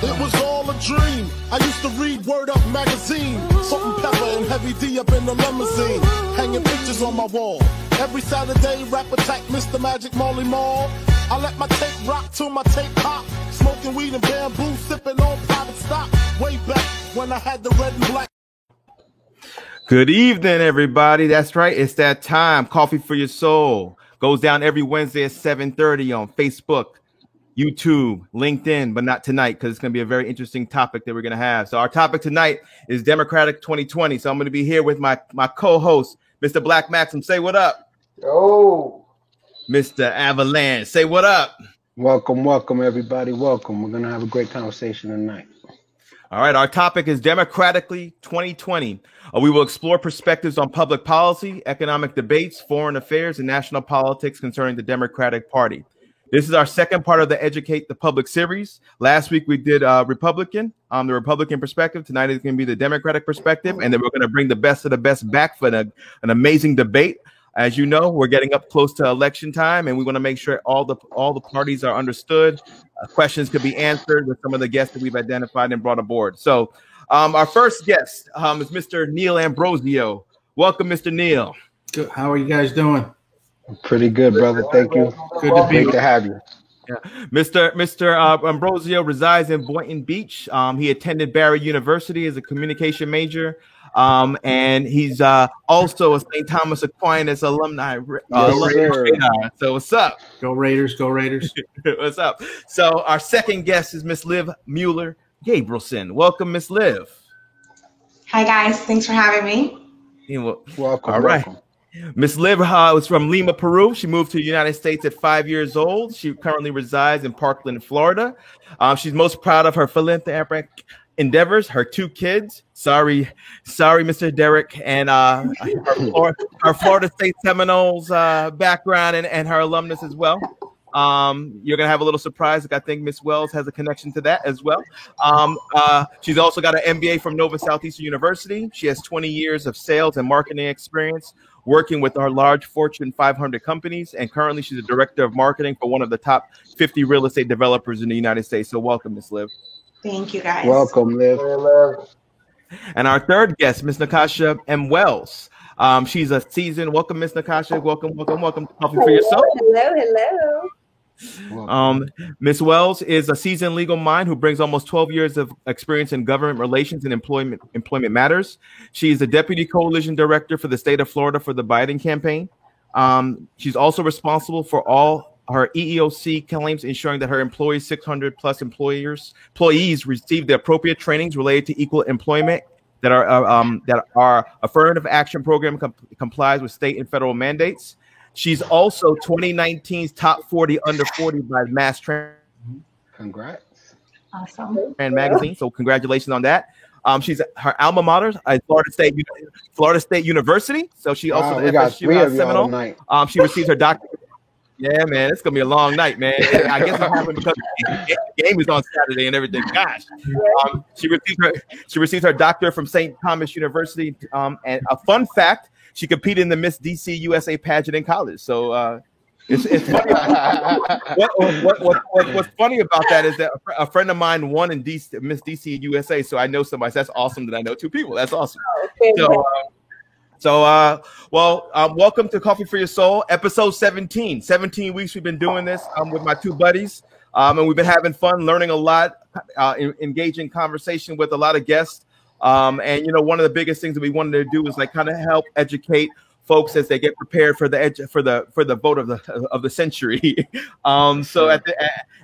It was all a dream. I used to read Word Up magazine. Salt and pepper and Heavy D up in the limousine. Hanging pictures on my wall. Every Saturday, rap attack Mr. Magic Marley Marl. I let my tape rock till my tape pop. Smoking weed and bamboo, sipping on private stock. Way back when I had the red and black. Good evening, everybody. That's right. It's that time. Coffee for Your Soul goes down every Wednesday at 7:30 on Facebook, YouTube, LinkedIn, but not tonight because it's going to be a very interesting topic that we're going to have. So our topic tonight is Democratic 2020. So I'm going to be here with my co-host, Mr. Black Maxim. Say what up. Yo. Mr. Avalanche. Say what up. Welcome, everybody. Welcome. We're going to have a great conversation tonight. All right, our topic is Democratically 2020. We will explore perspectives on public policy, economic debates, foreign affairs, and national politics concerning the Democratic Party. This is our second part of the Educate the Public series. Last week we did the Republican perspective. Tonight is going to be the Democratic perspective, and then we're going to bring the best of the best back for an amazing debate. As you know, we're getting up close to election time, and we want to make sure all the parties are understood. Questions could be answered with some of the guests that we've identified and brought aboard. So our first guest is Mr. Neil Ambrosio. Welcome, Mr. Neil. Good. How are you guys doing? Pretty good, brother. Thank you. Good to be Great to have you. Yeah. Mr. Ambrosio resides in Boynton Beach. He attended Barry University as a communication major. And he's also a St. Thomas Aquinas alumni. So what's up? Go Raiders, go Raiders. What's up? So our second guest is Miss Liv Mueller Gabrielson. Welcome, Miss Liv. Hi, guys. Thanks for having me. Welcome. All right. Miss Liv was from Lima, Peru. She moved to the United States at 5 years old. She currently resides in Parkland, Florida. She's most proud of her philanthropic endeavors, her two kids. Sorry, Mr. Derek, and her Florida State Seminoles background and her alumnus as well. You're gonna have a little surprise. I think Miss Wells has a connection to that as well. She's also got an MBA from Nova Southeastern University. She has 20 years of sales and marketing experience working with our large Fortune 500 companies, and currently she's a director of marketing for one of the top 50 real estate developers in the United States. So welcome, Miss Liv. Thank you, guys. Welcome, Liv. And our third guest, Miss Natasha M. Wells. She's a seasoned. Welcome, Miss Natasha. Welcome to Coffee for Your Soul. Hello. Ms. Wells is a seasoned legal mind who brings almost 12 years of experience in government relations and employment matters. She is the deputy coalition director for the state of Florida for the Biden campaign. She's also responsible for all her EEOC claims, ensuring that her employees, 600 plus employees receive the appropriate trainings related to equal employment, that our affirmative action program complies with state and federal mandates. She's also 2019's top 40 under 40 by Mass Transit. Congrats. Awesome. Magazine. So congratulations on that. She's her alma mater at Florida State University. So she also the FSU Seminole. She received her doctorate. Yeah, man, it's gonna be a long night, man. I guess it happened because the game is on Saturday and everything. Gosh, she received her doctorate from St. Thomas University. And a fun fact: she competed in the Miss DC USA pageant in college. So it's funny. What's funny about that is that a friend of mine won in Miss DC USA. So I know somebody. So that's awesome that I know two people. That's awesome. Welcome to Coffee for Your Soul, episode 17. 17 weeks we've been doing this with my two buddies, and we've been having fun, learning a lot, engaging conversation with a lot of guests. And one of the biggest things that we wanted to do is like kind of help educate folks as they get prepared for the vote of the century. So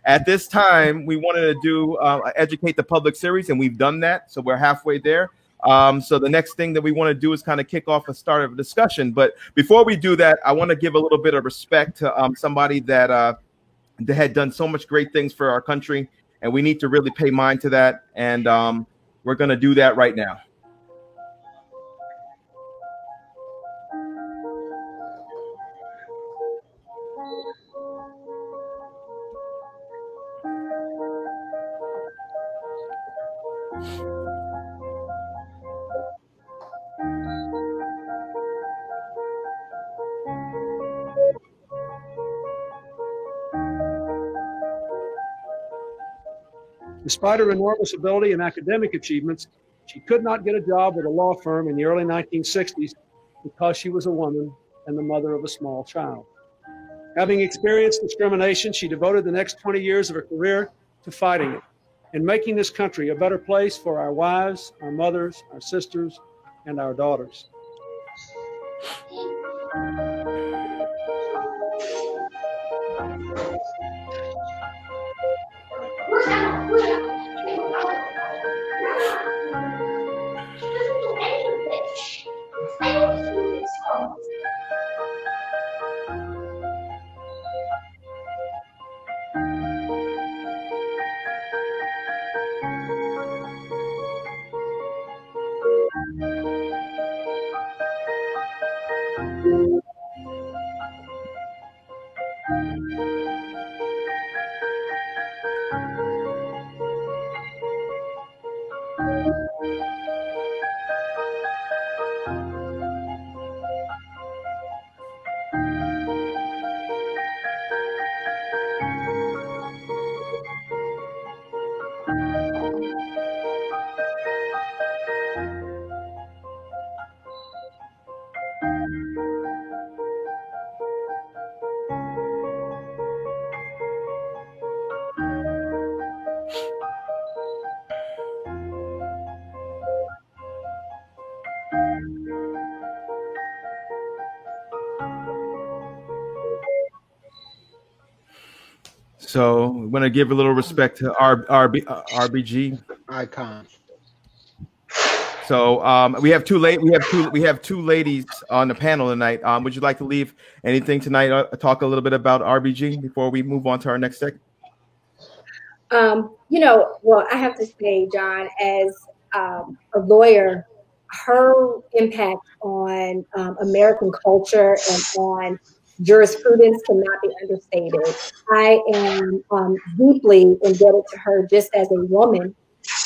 at this time, we wanted to do Educate the Public series, and we've done that. So we're halfway there. So the next thing that we want to do is kind of kick off a start of a discussion. But before we do that, I want to give a little bit of respect to somebody that had done so much great things for our country, and we need to really pay mind to that. And we're going to do that right now. Despite her enormous ability and academic achievements, she could not get a job with a law firm in the early 1960s because she was a woman and the mother of a small child. Having experienced discrimination, she devoted the next 20 years of her career to fighting it and making this country a better place for our wives, our mothers, our sisters, and our daughters. So we want to give a little respect to RBG icon. So we have two ladies on the panel tonight. Would you like to leave anything tonight? Talk a little bit about RBG before we move on to our next segment. Well, I have to say, John, as a lawyer, her impact on American culture and on jurisprudence cannot be understated. I am deeply indebted to her just as a woman,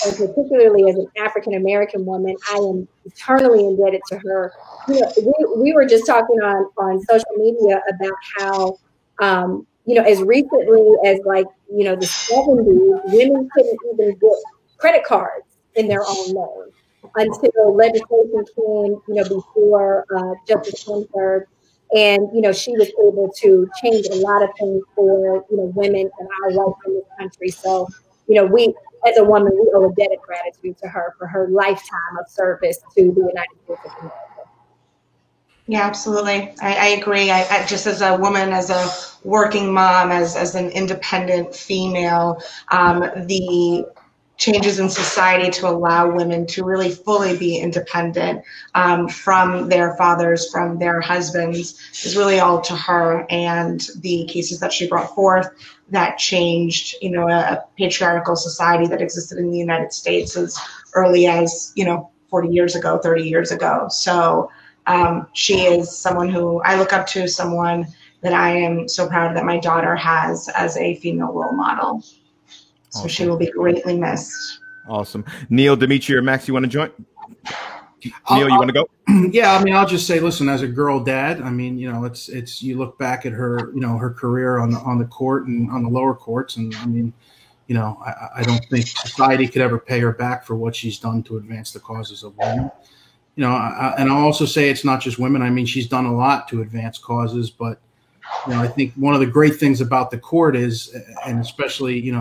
and particularly as an African-American woman. I am eternally indebted to her. We were just talking on social media about how, as recently as the 70s, women couldn't even get credit cards in their own name until legislation came, before Justice Ginsburg. And, she was able to change a lot of things for, women and our rights in this country. So, we, as a woman, we owe a debt of gratitude to her for her lifetime of service to the United States of America. Yeah, absolutely. I agree. I just as a woman, as a working mom, as an independent female, the changes in society to allow women to really fully be independent from their fathers, from their husbands, is really all to her. And the cases that she brought forth that changed, a patriarchal society that existed in the United States as early as, 40 years ago, 30 years ago. So she is someone who I look up to, someone that I am so proud that my daughter has as a female role model. So awesome. She will be greatly missed. Awesome. Neil, Dimitri, or Max, you want to join? Neil, you want to go? Yeah, I'll just say, listen, as a girl dad, it's you look back at her, her career on the court and on the lower courts, and I don't think society could ever pay her back for what she's done to advance the causes of women. And I'll also say it's not just women. She's done a lot to advance causes, but I think one of the great things about the court is, and especially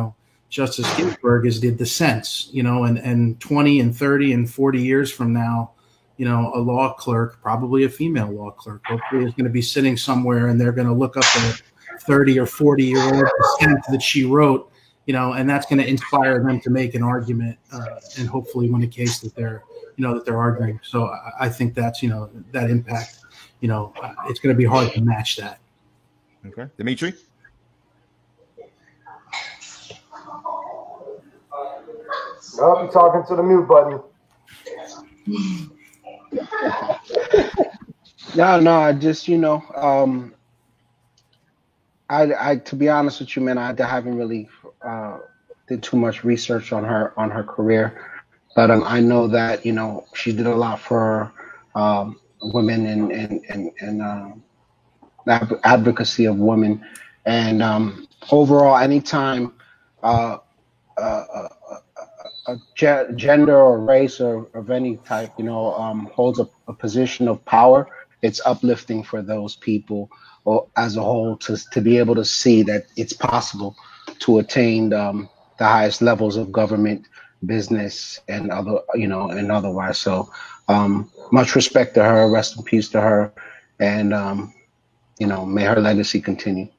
Justice Ginsburg, is the dissents, and 20 and 30 and 40 years from now, a law clerk, probably a female law clerk, hopefully is going to be sitting somewhere and they're going to look up the 30 or 40-year-old dissent that she wrote, and that's going to inspire them to make an argument and hopefully win a case that they're arguing. So I think that's, that impact, it's going to be hard to match that. Okay. Dimitri? I'll be talking to the mute button. No, I just, I to be honest with you, man, I haven't really did too much research on her career, but I know that, she did a lot for women and the advocacy of women. And overall, anytime a gender or race or of any type, holds a position of power, it's uplifting for those people or as a whole to be able to see that it's possible to attain the highest levels of government, business, and and otherwise. So much respect to her. Rest in peace to her, and may her legacy continue.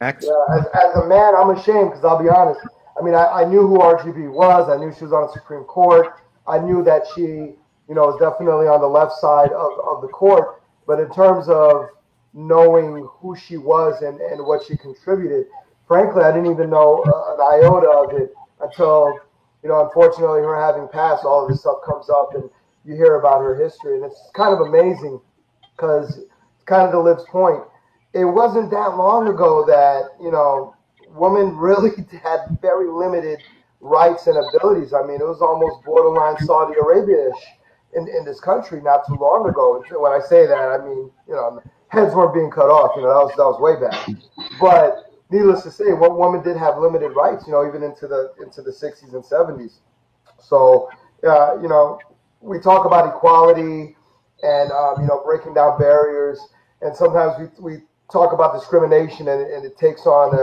Max? Yeah, as a man, I'm ashamed because I'll be honest. I mean, I knew who RGB was. I knew she was on the Supreme Court. I knew that she, was definitely on the left side of the court. But in terms of knowing who she was and what she contributed, frankly, I didn't even know an iota of it until, unfortunately, her having passed, all of this stuff comes up and you hear about her history. And it's kind of amazing because it's kind of to Liv's point. It wasn't that long ago that, women really had very limited rights and abilities. I mean, it was almost borderline Saudi Arabia-ish in this country not too long ago. When I say that, I mean, heads weren't being cut off. That was way back. But needless to say, one woman did have limited rights. Even into the 60s and 70s. So, we talk about equality and breaking down barriers, and sometimes we talk about discrimination, and it takes on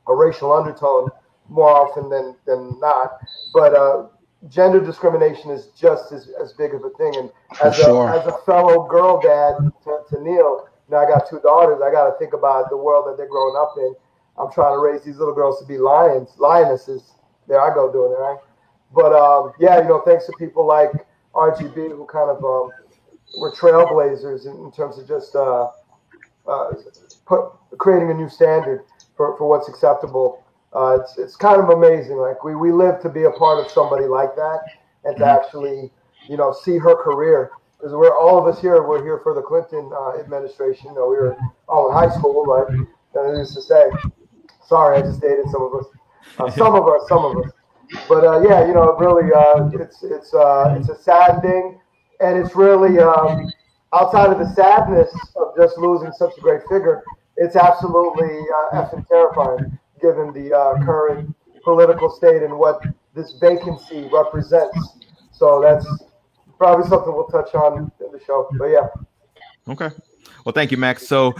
a racial undertone more often than not. But gender discrimination is just as big of a thing. And as a fellow girl dad to Neil, I got 2 daughters. I got to think about the world that they're growing up in. I'm trying to raise these little girls to be lionesses. There I go doing it, right? But thanks to people like RGB who kind of were trailblazers in terms of just creating a new standard for what's acceptable. It's kind of amazing. Like we live to be a part of somebody like that, and to actually see her career. Because all of us here, we're here for the Clinton administration. We were all in high school, right? And I used to say, sorry, I just dated some of us. Some of us. But really, it's a sad thing, and it's really outside of the sadness of just losing such a great figure, it's absolutely effing terrifying, given the current political state and what this vacancy represents. So that's probably something we'll touch on in the show. But yeah. Okay. Well, thank you, Max. So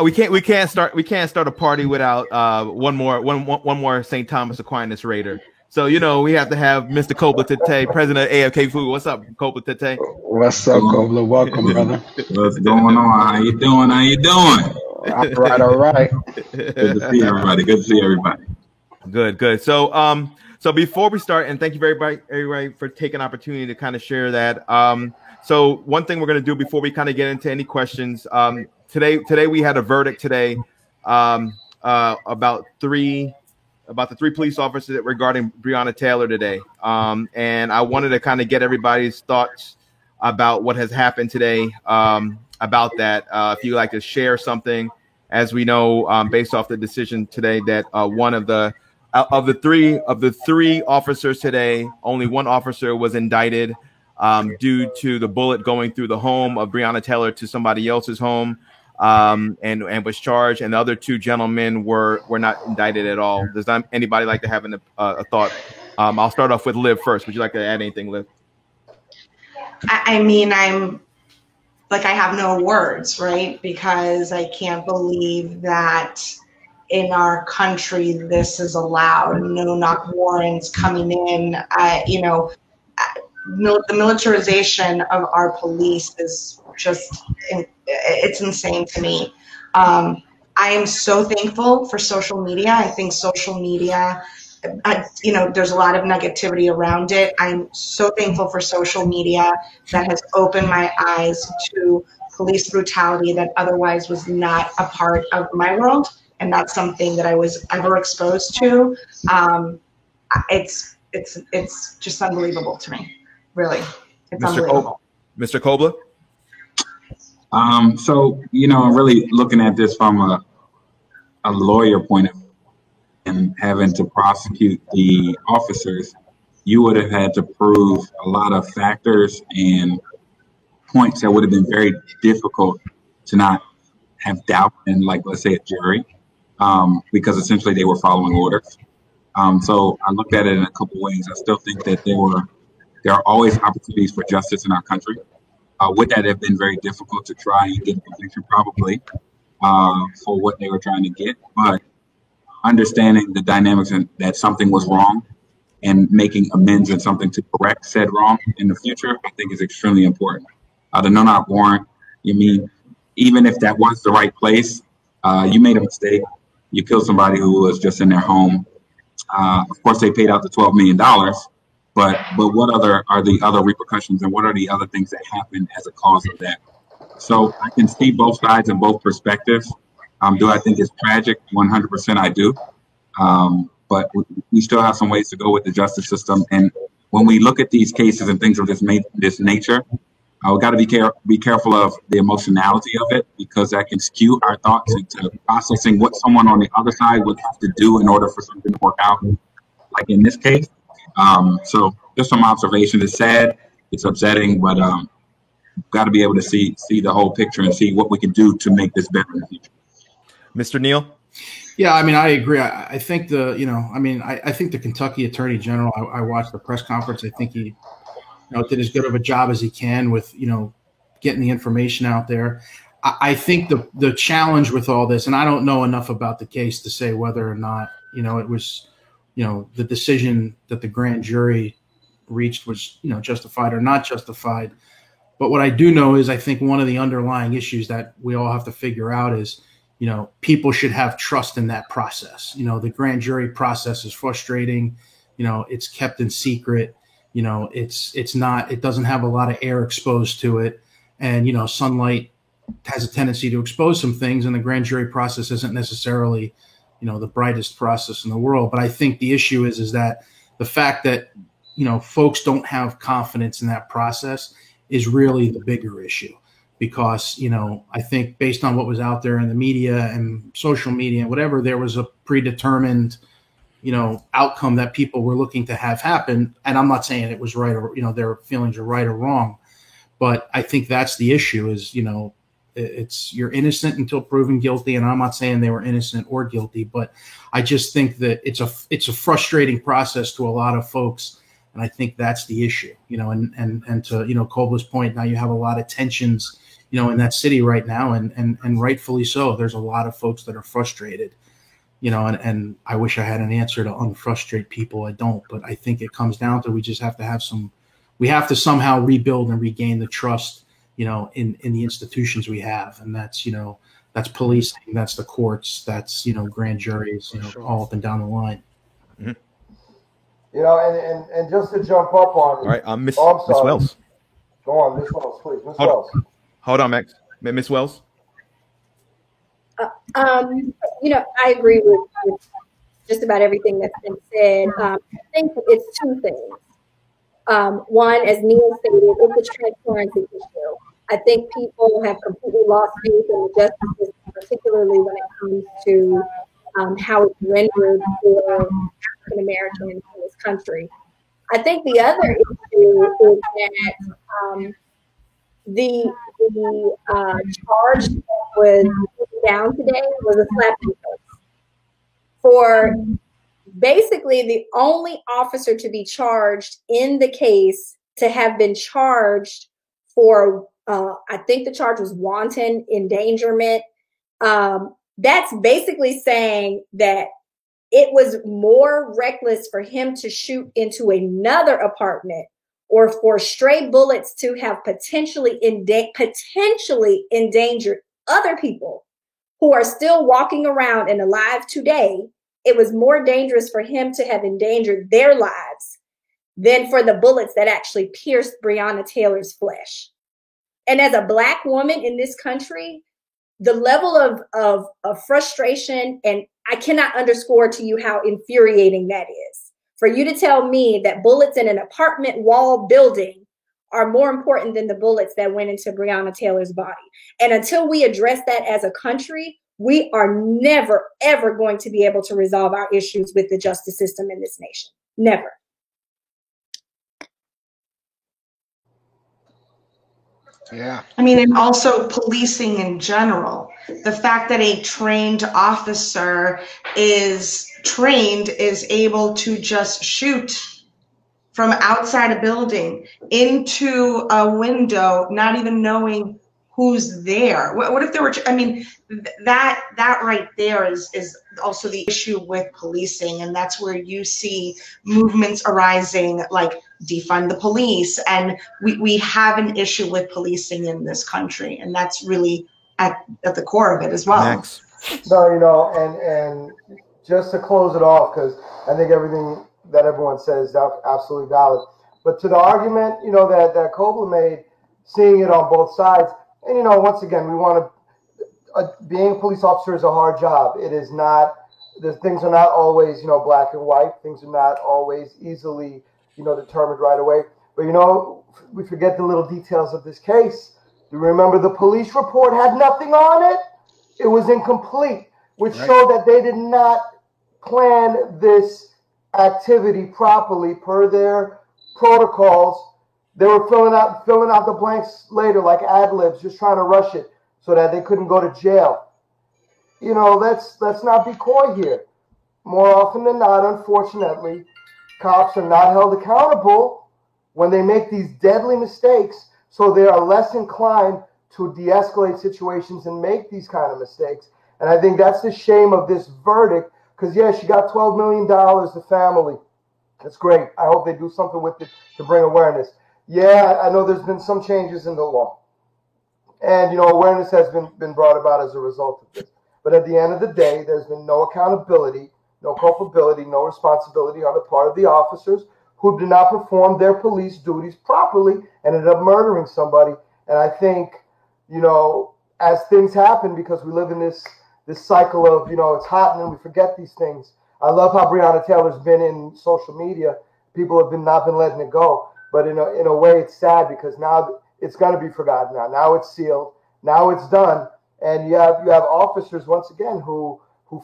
we can't start a party without one more St. Thomas Aquinas Raider. So we have to have Mr. Kobla Tete, president of AFK Food. What's up, Kobla Tete? What's up, Kobla? Welcome, brother. What's going on? How you doing? All right. Good to see everybody. Good. So before we start, and thank you everybody for taking an opportunity to kind of share that. So one thing we're going to do before we kind of get into any questions, today we had a verdict today about the 3 police officers regarding Breonna Taylor today. And I wanted to kind of get everybody's thoughts about what has happened today, about that. If you'd like to share something, as we know, based off the decision today, that one of the three officers today, only one officer was indicted due to the bullet going through the home of Breonna Taylor to somebody else's home. And was charged, and the other 2 gentlemen were not indicted at all. Does anybody like to have a thought? I'll start off with Liv first. Would you like to add anything, Liv? I mean, I have no words, right? Because I can't believe that in our country this is allowed. No knock warrants coming in. The militarization of our police is just it's insane to me. I am so thankful for social media. I think social media, there's a lot of negativity around it. I'm so thankful for social media that has opened my eyes to police brutality that otherwise was not a part of my world, and that's something that I was ever exposed to. It's just unbelievable to me, really. It's unbelievable. Mr. Kobla? So, really looking at this from a lawyer point of view and having to prosecute the officers, you would have had to prove a lot of factors and points that would have been very difficult to not have doubt in, like, let's say, a jury, because essentially they were following orders. So I looked at it in a couple ways. I still think that there are always opportunities for justice in our country. With that, have been very difficult to try and get a conviction, probably, for what they were trying to get. But understanding the dynamics and that something was wrong and making amends and something to correct said wrong in the future, I think is extremely important. The no-knock warrant, even if that was the right place, you made a mistake. You killed somebody who was just in their home. Of course, they paid out the $12 million, but what are the other repercussions, and what are the other things that happened as a cause of that? So I can see both sides and both perspectives. Do I think it's tragic? 100% I do. But we still have some ways to go with the justice system. And when we look at these cases and things of this nature, we've got to be careful of the emotionality of it, because that can skew our thoughts into processing what someone on the other side would have to do in order for something to work out, like in this case. So just some observations. It's sad, it's upsetting, but got to be able to see the whole picture and see what we can do to make this better in the future. Mr. Neal? Yeah, I mean, I agree. I think I think the Kentucky Attorney General, I watched the press conference. I think he did as good of a job as he can with, getting the information out there. I think the challenge with all this, and I don't know enough about the case to say whether or not, it was, the decision that the grand jury reached was, justified or not justified. But what I do know is I think one of the underlying issues that we all have to figure out is, people should have trust in that process. The grand jury process is frustrating. It's kept in secret. It doesn't have a lot of air exposed to it. And, sunlight has a tendency to expose some things, and the grand jury process isn't necessarily, the brightest process in the world. But I think the issue is that the fact that, folks don't have confidence in that process is really the bigger issue. Because, I think based on what was out there in the media and social media and whatever, there was a predetermined, outcome that people were looking to have happen. And I'm not saying it was right or, their feelings are right or wrong. But I think that's the issue is, it's you're innocent until proven guilty. And I'm not saying they were innocent or guilty, but I just think that it's a frustrating process to a lot of folks. And I think that's the issue, and to, Kobla's point, now you have a lot of tensions, in that city right now, and rightfully so. There's a lot of folks that are frustrated, and I wish I had an answer to unfrustrate people. I don't, but I think it comes down to we just have to we have to somehow rebuild and regain the trust, in the institutions we have. And that's, that's policing, that's the courts, that's, grand juries, all up and down the line. Mm-hmm. And just to jump up on. All right, Miss Wells. Go on, Miss Wells, please. Miss Wells. Hold on, Max. Miss Wells. I agree with just about everything that's been said. I think it's two things. One, as Neal stated, it's a transparency issue. I think people have completely lost faith in the justice system, particularly when it comes to how it's rendered for African Americans in this country. I think the other issue is that the charge that was put down today was a slap in the face for basically the only officer to be charged in the case to have been charged for, I think the charge was wanton endangerment. That's basically saying that it was more reckless for him to shoot into another apartment or for stray bullets to have potentially endangered other people who are still walking around and alive today. It was more dangerous for him to have endangered their lives than for the bullets that actually pierced Breonna Taylor's flesh. And as a Black woman in this country, the level of frustration, and I cannot underscore to you how infuriating that is. For you to tell me that bullets in an apartment wall building are more important than the bullets that went into Breonna Taylor's body. And until we address that as a country, we are never, ever going to be able to resolve our issues with the justice system in this nation. Never. Yeah. I mean, and also policing in general. The fact that a trained officer is able to just shoot from outside a building into a window, not even knowing who's there. What if there were, I mean, that right there is also the issue with policing. And that's where you see movements arising like defund the police. And we have an issue with policing in this country. And that's really at the core of it as well. Next. No, you know, and just to close it off, because I think everything that everyone says is absolutely valid. But to the argument, you know, that Kobler made, seeing it on both sides, and, you know, once again, we want to, being a police officer is a hard job. It is not, things are not always, you know, black and white. Things are not always easily, you know, determined right away. But, you know, we forget the little details of this case. Do you remember the police report had nothing on it? It was incomplete, which showed that they did not plan this activity properly per their protocols. They were filling out the blanks later like ad libs, just trying to rush it so that they couldn't go to jail. You know, let's not be coy here. More often than not, unfortunately, cops are not held accountable when they make these deadly mistakes, so they are less inclined to de-escalate situations and make these kind of mistakes. And I think that's the shame of this verdict, because, yeah, she got $12 million, the family. That's great. I hope they do something with it to bring awareness. Yeah, I know there's been some changes in the law. And, you know, awareness has been brought about as a result of this. But at the end of the day, there's been no accountability, no culpability, no responsibility on the part of the officers who did not perform their police duties properly and ended up murdering somebody. And I think, you know, as things happen, because we live in this cycle of, you know, it's hot and then we forget these things. I love how Breonna Taylor's been in social media. People have not been letting it go. But in a way, it's sad because now it's going to be forgotten now. Now it's sealed. Now it's done. And you have officers, once again, who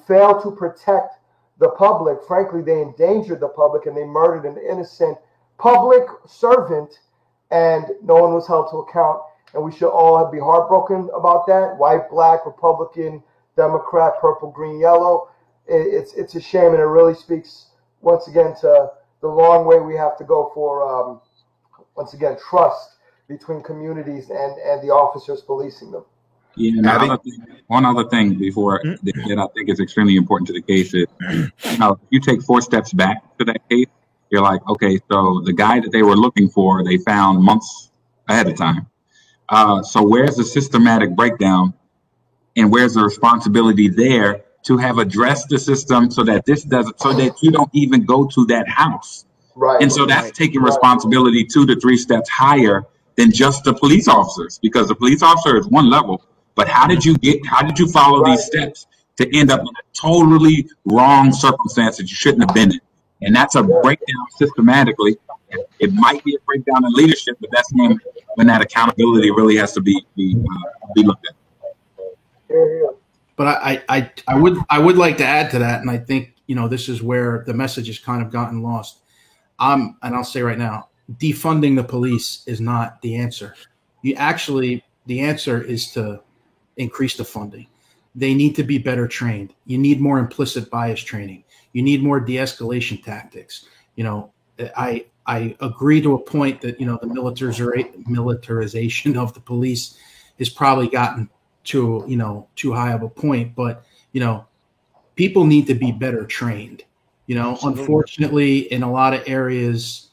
fail to protect the public. Frankly, they endangered the public and they murdered an innocent public servant, and no one was held to account. And we should all be heartbroken about that. White, black, Republican, Democrat, purple, green, yellow. It's a shame, and it really speaks, once again, to the long way we have to go for, once again, trust between communities and the officers policing them. Yeah, one other thing before that I think is extremely important to the case is, you know, if you take 4 steps back to that case, you're like, okay, so the guy that they were looking for, they found months ahead of time. So where's the systematic breakdown, and where's the responsibility there to have addressed the system so that you don't even go to that house? Right. And so that's taking responsibility 2 to 3 steps higher than just the police officers, because the police officer is one level, but how did you follow these steps to end up in a totally wrong circumstance that you shouldn't have been in? And that's a breakdown systematically. It might be a breakdown in leadership, but that's when that accountability really has to be looked at. But I would like to add to that, and I think, you know, this is where the message has kind of gotten lost. And I'll say right now, defunding the police is not the answer. The answer is to increase the funding. They need to be better trained. You need more implicit bias training. You need more de-escalation tactics. You know, I agree to a point that, you know, the militarization of the police has probably gotten to, you know, too high of a point, but, you know, people need to be better trained. You know, unfortunately, in a lot of areas,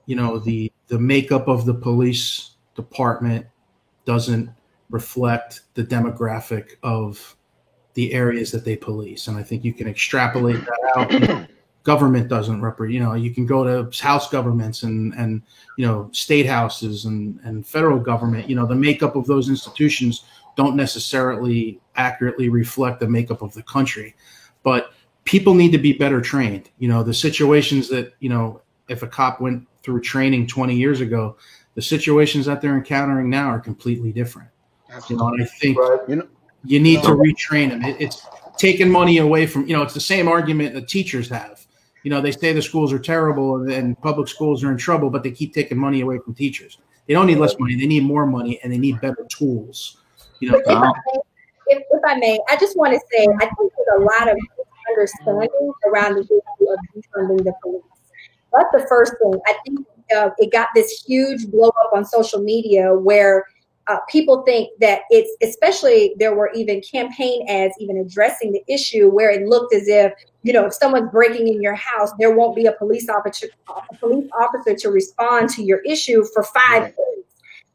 you know, the makeup of the police department doesn't reflect the demographic of the areas that they police. And I think you can extrapolate that out. Government doesn't represent, you know, you can go to house governments and you know, state houses and federal government. You know, the makeup of those institutions don't necessarily accurately reflect the makeup of the country. But people need to be better trained. You know, the situations that, you know, if a cop went through training 20 years ago, the situations that they're encountering now are completely different. You know, and I think you need to retrain them. It's taking money away from, you know, it's the same argument that teachers have. You know, they say the schools are terrible and public schools are in trouble, but they keep taking money away from teachers. They don't need less money. They need more money, and they need better tools. You know. If I may, I just want to say I think there's a lot of misunderstanding around the issue of defunding the police. That's the first thing. I think it got this huge blow up on social media where people think that it's, especially there were even campaign ads even addressing the issue where it looked as if, if someone's breaking in your house, there won't be a police officer to respond to your issue for 5 days.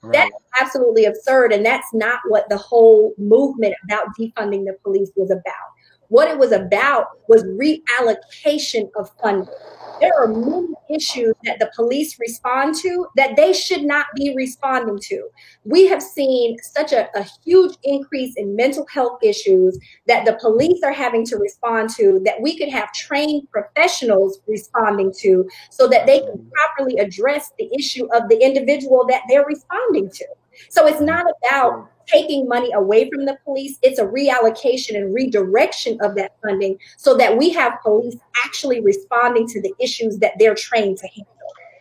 Right. That's absolutely absurd. And that's not what the whole movement about defunding the police was about. What it was about was reallocation of funding. There are many issues that the police respond to that they should not be responding to. We have seen such a huge increase in mental health issues that the police are having to respond to that we could have trained professionals responding to so that they can properly address the issue of the individual that they're responding to. So it's not about taking money away from the police. It's a reallocation and redirection of that funding so that we have police actually responding to the issues that they're trained to handle.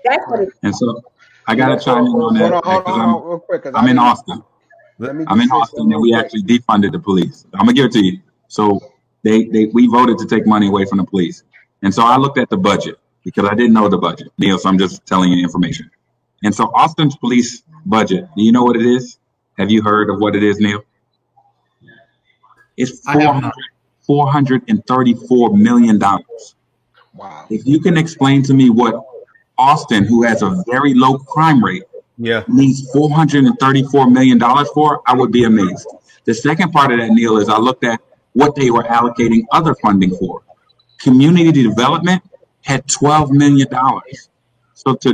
That's what it is. And so I got to chime in on that because real quick, I'm in Austin. I'm in Austin and we actually defunded the police. I'm going to give it to you. So we voted to take money away from the police. And so I looked at the budget because I didn't know the budget, Neil, so I'm just telling you information. And so Austin's police budget, do you know what it is? Have you heard of what it is, Neil? It's $434 million. Wow. If you can explain to me what Austin, who has a very low crime rate, needs $434 million for, I would be amazed. The second part of that, Neil, is I looked at what they were allocating other funding for. Community development had $12 million. So to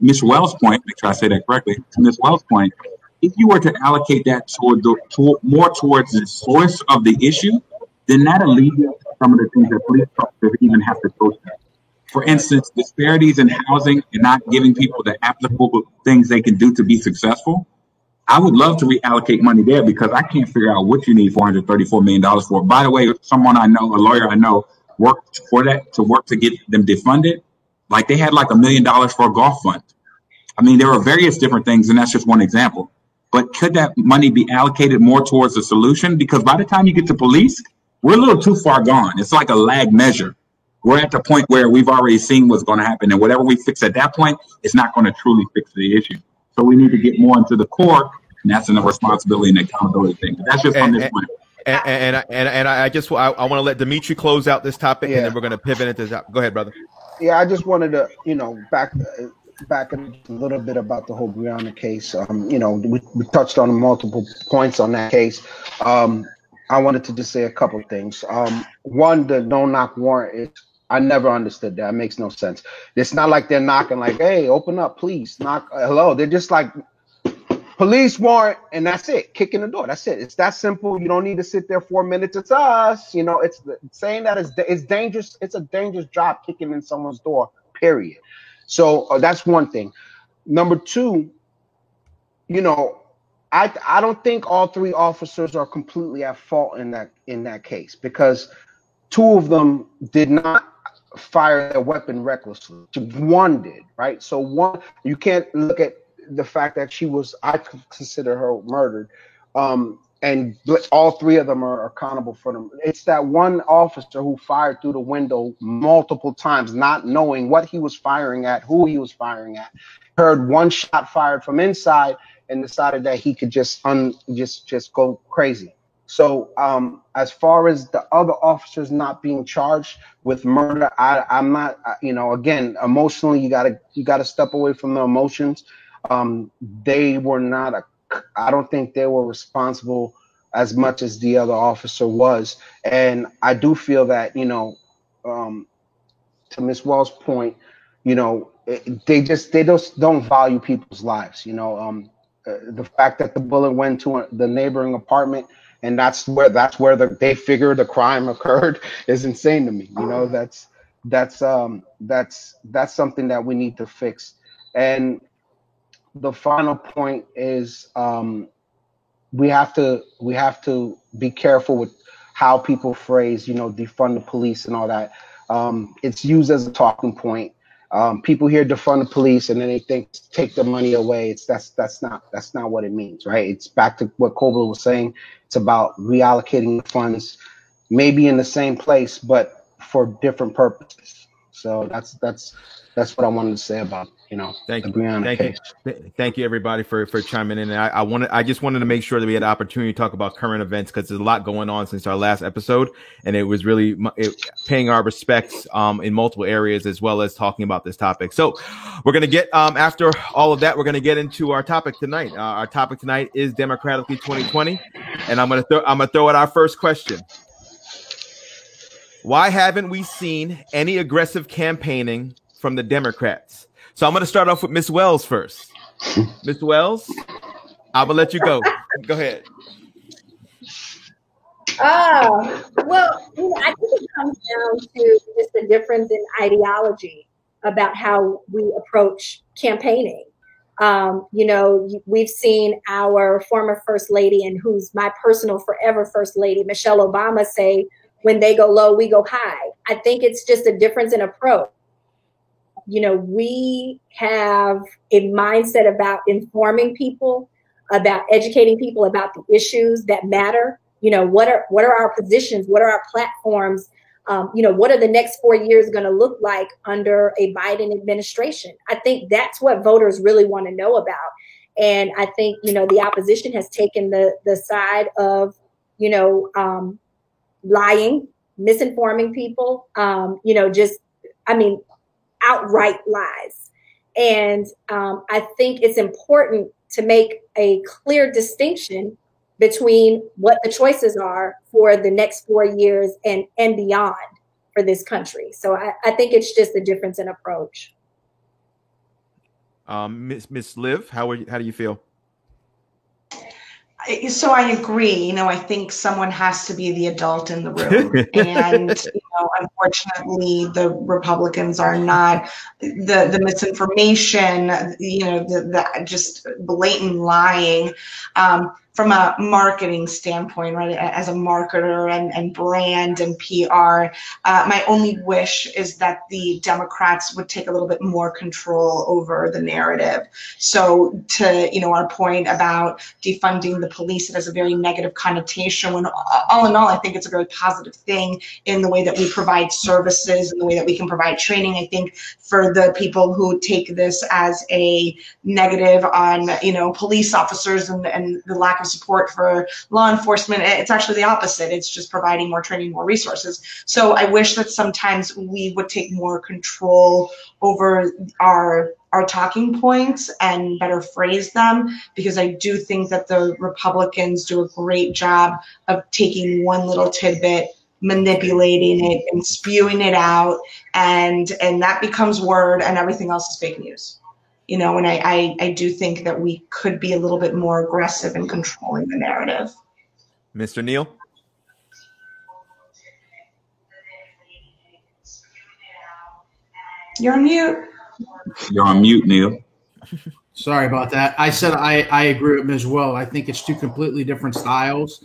Ms. Wells' point, make sure I say that correctly, to Ms. Wells' point, if you were to allocate that more towards the source of the issue, then that alleviates some of the things that police officers even have to go through. For instance, disparities in housing and not giving people the applicable things they can do to be successful. I would love to reallocate money there because I can't figure out what you need $434 million for. By the way, someone I know, a lawyer I know, worked for that to get them defunded. Like they had like $1 million for a golf fund. I mean, there are various different things, and that's just one example. But could that money be allocated more towards the solution? Because by the time you get to police, we're a little too far gone. It's like a lag measure. We're at the point where we've already seen what's going to happen. And whatever we fix at that point, it's not going to truly fix the issue. So we need to get more into the core, and that's a responsibility and accountability thing. But that's just on this point. And I want to let Dimitri close out this topic, and then we're going to pivot into this. Go ahead, brother. Yeah, I just wanted to, back a little bit about the whole Breonna case. We touched on multiple points on that case. I wanted to just say a couple things. One, the no-knock warrant, I never understood that. It makes no sense. It's not like they're knocking like, hey, open up, please. Knock, hello. They're just like, police warrant, and that's it. Kicking the door. That's it. It's that simple. You don't need to sit there 4 minutes. It's us. It's saying that it's dangerous. It's a dangerous job kicking in someone's door, period. So that's one thing. Number two, I don't think all three officers are completely at fault in that case because two of them did not fire their weapon recklessly. One did, right? So one, you can't look at the fact that I consider her murdered. And all three of them are accountable for them. It's that one officer who fired through the window multiple times, not knowing what he was firing at, who he was firing at, heard one shot fired from inside and decided that he could just go crazy. So as far as the other officers not being charged with murder, I'm not, again, emotionally, you gotta step away from the emotions. They were not I don't think they were responsible as much as the other officer was. And I do feel that, to Ms. Wells' point, they just don't value people's lives. The fact that the bullet went to the neighboring apartment and that's where they figure the crime occurred is insane to me. That's something that we need to fix. And the final point is we have to be careful with how people phrase, defund the police and all that. It's used as a talking point. People here defund the police and then they think take the money away. That's not what it means, right? It's back to what Kobler was saying. It's about reallocating the funds, maybe in the same place, but for different purposes. So that's what I wanted to say about Thank the you. Breonna case. Thank you everybody for chiming in. And I just wanted to make sure that we had the opportunity to talk about current events because there's a lot going on since our last episode, and it was really paying our respects in multiple areas as well as talking about this topic. So we're gonna get after all of that, we're gonna get into our topic tonight. Our topic tonight is Democratically 2020, and I'm gonna throw out our first question. Why haven't we seen any aggressive campaigning from the Democrats? So I'm going to start off with Ms. Wells first. Ms. Wells, I'm going to let you go. Go ahead. Well, I think it comes down to just the difference in ideology about how we approach campaigning. We've seen our former First Lady and who's my personal forever First Lady, Michelle Obama, say, when they go low, we go high. I think it's just a difference in approach. We have a mindset about informing people, about educating people about the issues that matter. What are our positions? What are our platforms? What are the next 4 years going to look like under a Biden administration? I think that's what voters really want to know about. And I think, the opposition has taken the side of, lying, misinforming people, outright lies. And I think it's important to make a clear distinction between what the choices are for the next 4 years and beyond for this country. So I think it's just a difference in approach. Miss Liv, how do you feel? So I agree. I think someone has to be the adult in the room. And, unfortunately, the Republicans are not. The misinformation, the just blatant lying. From a marketing standpoint, right, as a marketer and brand and PR, my only wish is that the Democrats would take a little bit more control over the narrative. So to, our point about defunding the police, it has a very negative connotation when all in all, I think it's a very positive thing in the way that we provide services and the way that we can provide training. I think for the people who take this as a negative on, police officers and the lack of support for law enforcement, it's actually the opposite. It's just providing more training, more resources. So I wish that sometimes we would take more control over our talking points and better phrase them, because I do think that the Republicans do a great job of taking one little tidbit, manipulating it and spewing it out, and that becomes word and everything else is fake news. And I do think that we could be a little bit more aggressive in controlling the narrative. Mr. Neal? You're on mute. You're on mute, Neil. Sorry about that. I said I agree with Ms. Well. I think it's two completely different styles.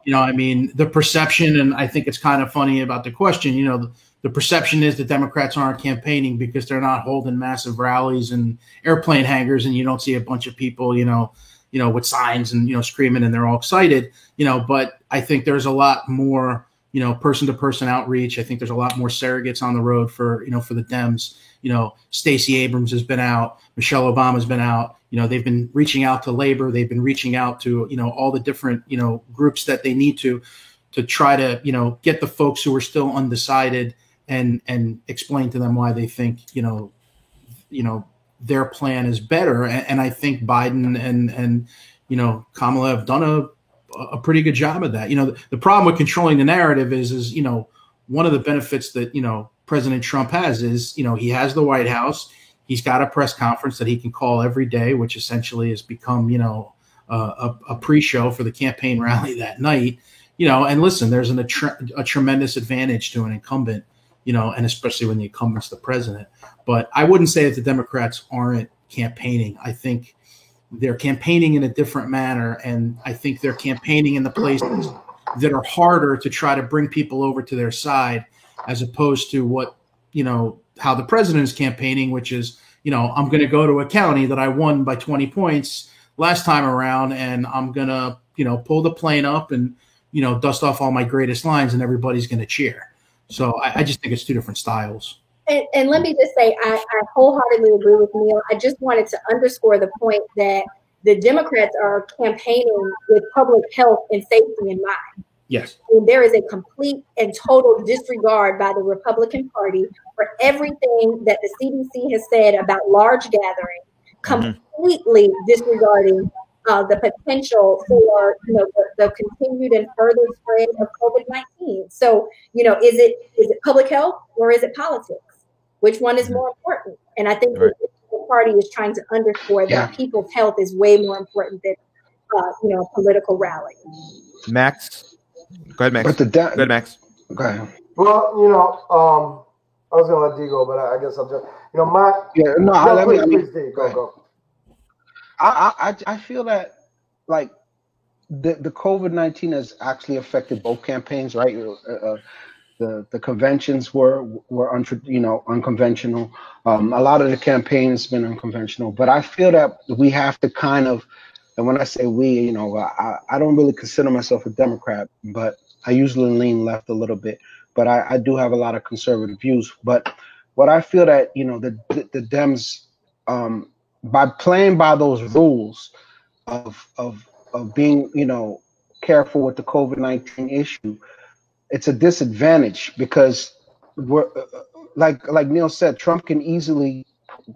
The perception, and I think it's kind of funny about the question, the perception is that Democrats aren't campaigning because they're not holding massive rallies and airplane hangars, and you don't see a bunch of people, with signs and, screaming and they're all excited, but I think there's a lot more, person to person outreach. I think there's a lot more surrogates on the road for the Dems. Stacey Abrams has been out. Michelle Obama's been out. They've been reaching out to labor. They've been reaching out to, all the different, groups that they need to try to, get the folks who are still undecided and explain to them why they think, their plan is better. And I think Biden and Kamala have done a pretty good job of that. The problem with controlling the narrative is one of the benefits that, President Trump has is, he has the White House. He's got a press conference that he can call every day, which essentially has become, a pre-show for the campaign rally that night. And listen, there's a tremendous advantage to an incumbent, and especially when the incumbent's the president. But I wouldn't say that the Democrats aren't campaigning. I think they're campaigning in a different manner, and I think they're campaigning in the places that are harder to try to bring people over to their side, as opposed to what the how the president is campaigning, which is, I'm going to go to a county that I won by 20 points last time around, and I'm going to, pull the plane up and, dust off all my greatest lines, and everybody's going to cheer. So I just think it's two different styles. And let me just say, I wholeheartedly agree with Neil. I just wanted to underscore the point that the Democrats are campaigning with public health and safety in mind. Yes. And there is a complete and total disregard by the Republican Party for everything that the CDC has said about large gathering, completely disregarding the potential for the continued and further spread of COVID-19. So, is it public health or is it politics? Which one is more important? And I think the party is trying to underscore that people's health is way more important than a political rally. Max, go ahead, Max. Go ahead, Max. Okay. Well, I was gonna let D go, but I guess I'll just please D, go. I feel that like the COVID-19 has actually affected both campaigns, right? The conventions were unconventional. A lot of the campaign has been unconventional, but I feel that we have to kind of, and when I say we, I don't really consider myself a Democrat, but I usually lean left a little bit, but I do have a lot of conservative views. But what I feel that, the Dems, by playing by those rules of being, careful with the COVID-19 issue, it's a disadvantage because we're like Neil said, Trump can easily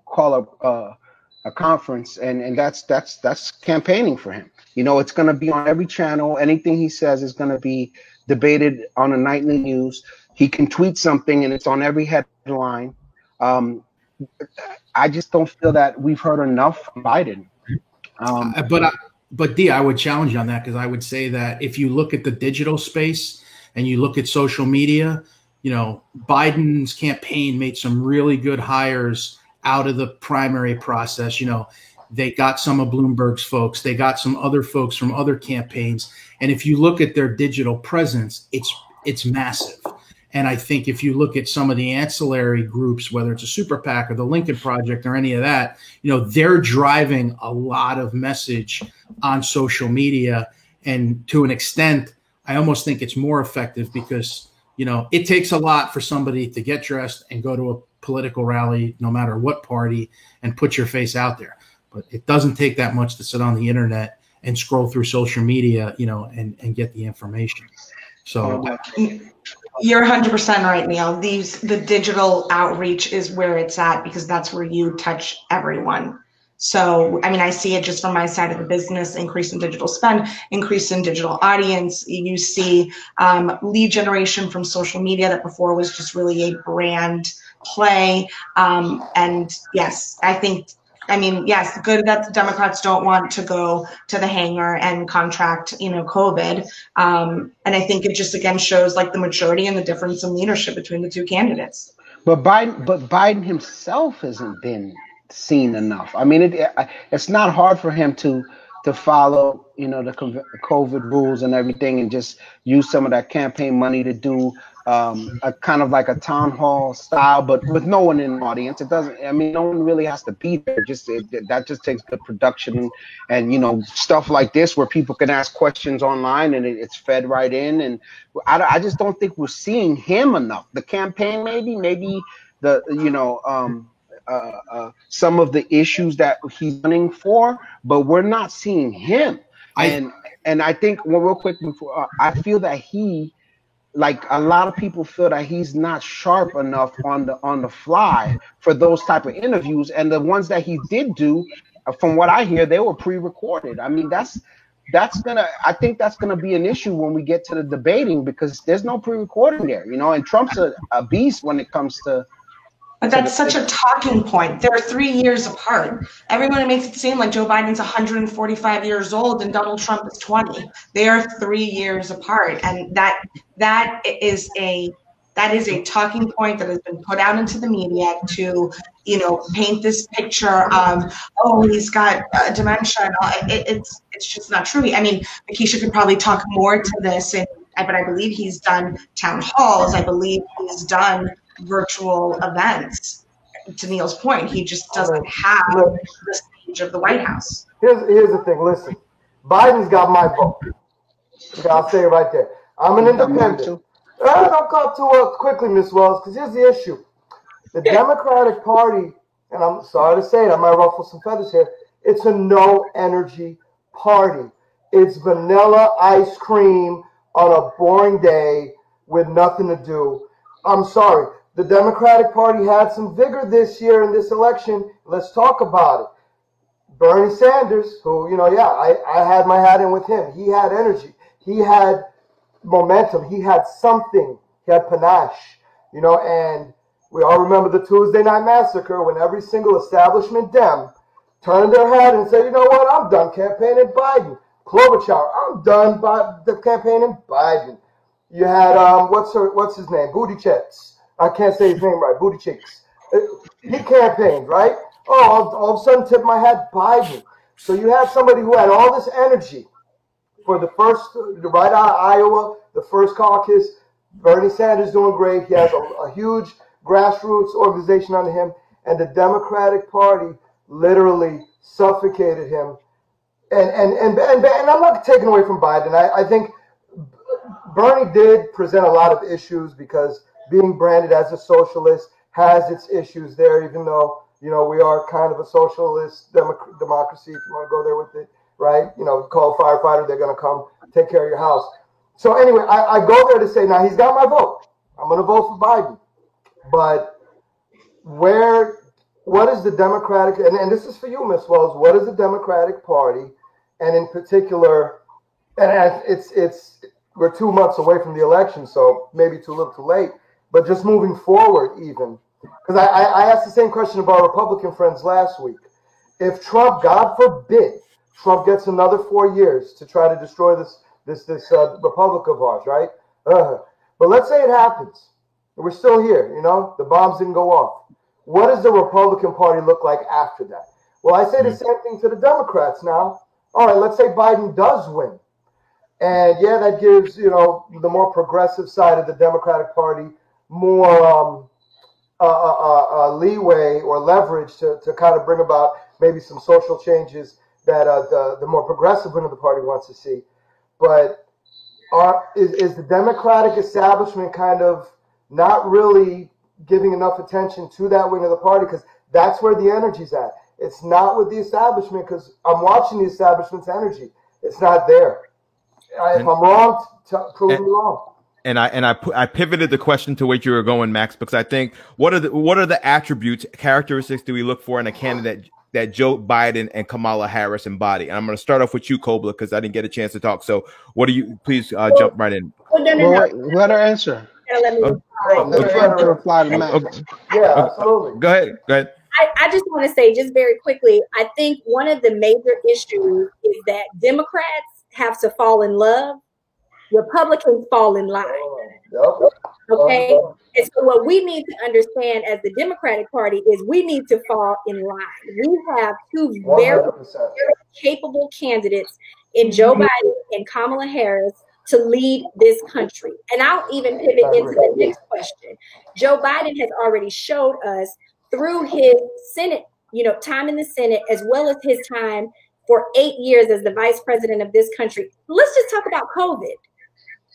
call a conference and that's campaigning for him. It's going to be on every channel. Anything he says is going to be debated on a nightly news. He can tweet something and it's on every headline. I just don't feel that we've heard enough from Biden. But D, I would challenge you on that because I would say that if you look at the digital space and you look at social media, Biden's campaign made some really good hires out of the primary process. They got some of Bloomberg's folks. They got some other folks from other campaigns. And if you look at their digital presence, it's massive. And I think if you look at some of the ancillary groups, whether it's a Super PAC or the Lincoln Project or any of that, they're driving a lot of message on social media. And to an extent, I almost think it's more effective because, it takes a lot for somebody to get dressed and go to a political rally, no matter what party, and put your face out there. But it doesn't take that much to sit on the internet and scroll through social media, and get the information. So you're 100% right, Neil. The digital outreach is where it's at because that's where you touch everyone. So, I see it just from my side of the business, increase in digital spend, increase in digital audience. You see lead generation from social media that before was just really a brand play. And yes, I think, yes, good that the Democrats don't want to go to the hangar and contract, COVID. And I think it just, again, shows like the maturity and the difference in leadership between the two candidates. But Biden himself hasn't been seen enough. It's not hard for him to follow, the COVID rules and everything and just use some of that campaign money to do a kind of like a town hall style, but with no one in the audience. It doesn't, no one really has to be there. That just takes good production and stuff like this where people can ask questions online and it's fed right in. And I just don't think we're seeing him enough. The campaign, maybe the, some of the issues that he's running for, but we're not seeing him. And I think, real quick before, I feel that he, like a lot of people feel that he's not sharp enough on the fly for those type of interviews. And the ones that he did do, from what I hear, they were pre-recorded. I think that's gonna be an issue when we get to the debating because there's no pre-recording there, and Trump's a beast when it comes to. But that's such a talking point. They're 3 years apart. Everyone makes it seem like Joe Biden's 145 years old and Donald Trump is 20. They are 3 years apart, and that is a talking point that has been put out into the media to, paint this picture of, he's got dementia. And all. It's just not true. Keisha could probably talk more to this, but I believe he's done town halls. I believe he's done virtual events. To Neil's point, he just doesn't have the stage of the White House. Here's the thing. Listen, Biden's got my vote. Okay, I'll say it right there. I'm an independent. Don't go too quickly, Ms. Wells, because here's the issue. The Democratic Party, and I'm sorry to say it, I might ruffle some feathers here, it's a no-energy party. It's vanilla ice cream on a boring day with nothing to do. I'm sorry. The Democratic Party had some vigor this year in this election. Let's talk about it. Bernie Sanders, who, I had my hat in with him. He had energy. He had momentum. He had something. He had panache, and we all remember the Tuesday Night Massacre when every single establishment Dem turned their head and said, you know what, I'm done campaigning Biden. Klobuchar, I'm done campaigning Biden. You had, what's his name? Buttigieg. I can't say his name right. Buttigieg. He campaigned, right? Oh, all of a sudden tipped my hat, Biden. So you had somebody who had all this energy for right out of Iowa, the first caucus. Bernie Sanders doing great. He has a huge grassroots organization under him. And the Democratic Party literally suffocated him. And I'm not taking away from Biden. I think Bernie did present a lot of issues because being branded as a socialist has its issues there, even though, we are kind of a socialist democracy, if you want to go there with it, right? Call a firefighter, they're going to come take care of your house. So anyway, I go there to say, now he's got my vote. I'm going to vote for Biden. But what is the Democratic, and this is for you, Ms. Wells, what is the Democratic Party, and in particular, and we're 2 months away from the election, so maybe too little too late, but just moving forward even, because I asked the same question of our Republican friends last week. If Trump, God forbid, Trump gets another 4 years to try to destroy this republic of ours, right? But let's say it happens. We're still here, the bombs didn't go off. What does the Republican Party look like after that? Well, I say the same thing to the Democrats now. All right, let's say Biden does win. And yeah, that gives, the more progressive side of the Democratic Party more leeway or leverage to kind of bring about maybe some social changes that the more progressive wing of the party wants to see. But is the Democratic establishment kind of not really giving enough attention to that wing of the party? Because that's where the energy's at. It's not with the establishment, because I'm watching the establishment's energy. It's not there. If I'm wrong, prove me wrong. And I pivoted the question to where you were going, Max, because I think what are the attributes, characteristics do we look for in a candidate that Joe Biden and Kamala Harris embody? And I'm going to start off with you, Kobla, because I didn't get a chance to talk. So what do you, please jump right in. Let her answer. Let me reply to Max. Yeah, absolutely. Go ahead. I just want to say just very quickly, I think one of the major issues is that Democrats have to fall in love. Republicans fall in line. Okay? And so what we need to understand as the Democratic Party is we need to fall in line. We have two very, very capable candidates in Joe Biden and Kamala Harris to lead this country. And I'll even pivot into the next question. Joe Biden has already showed us through his Senate, time in the Senate, as well as his time for 8 years as the vice president of this country. Let's just talk about COVID.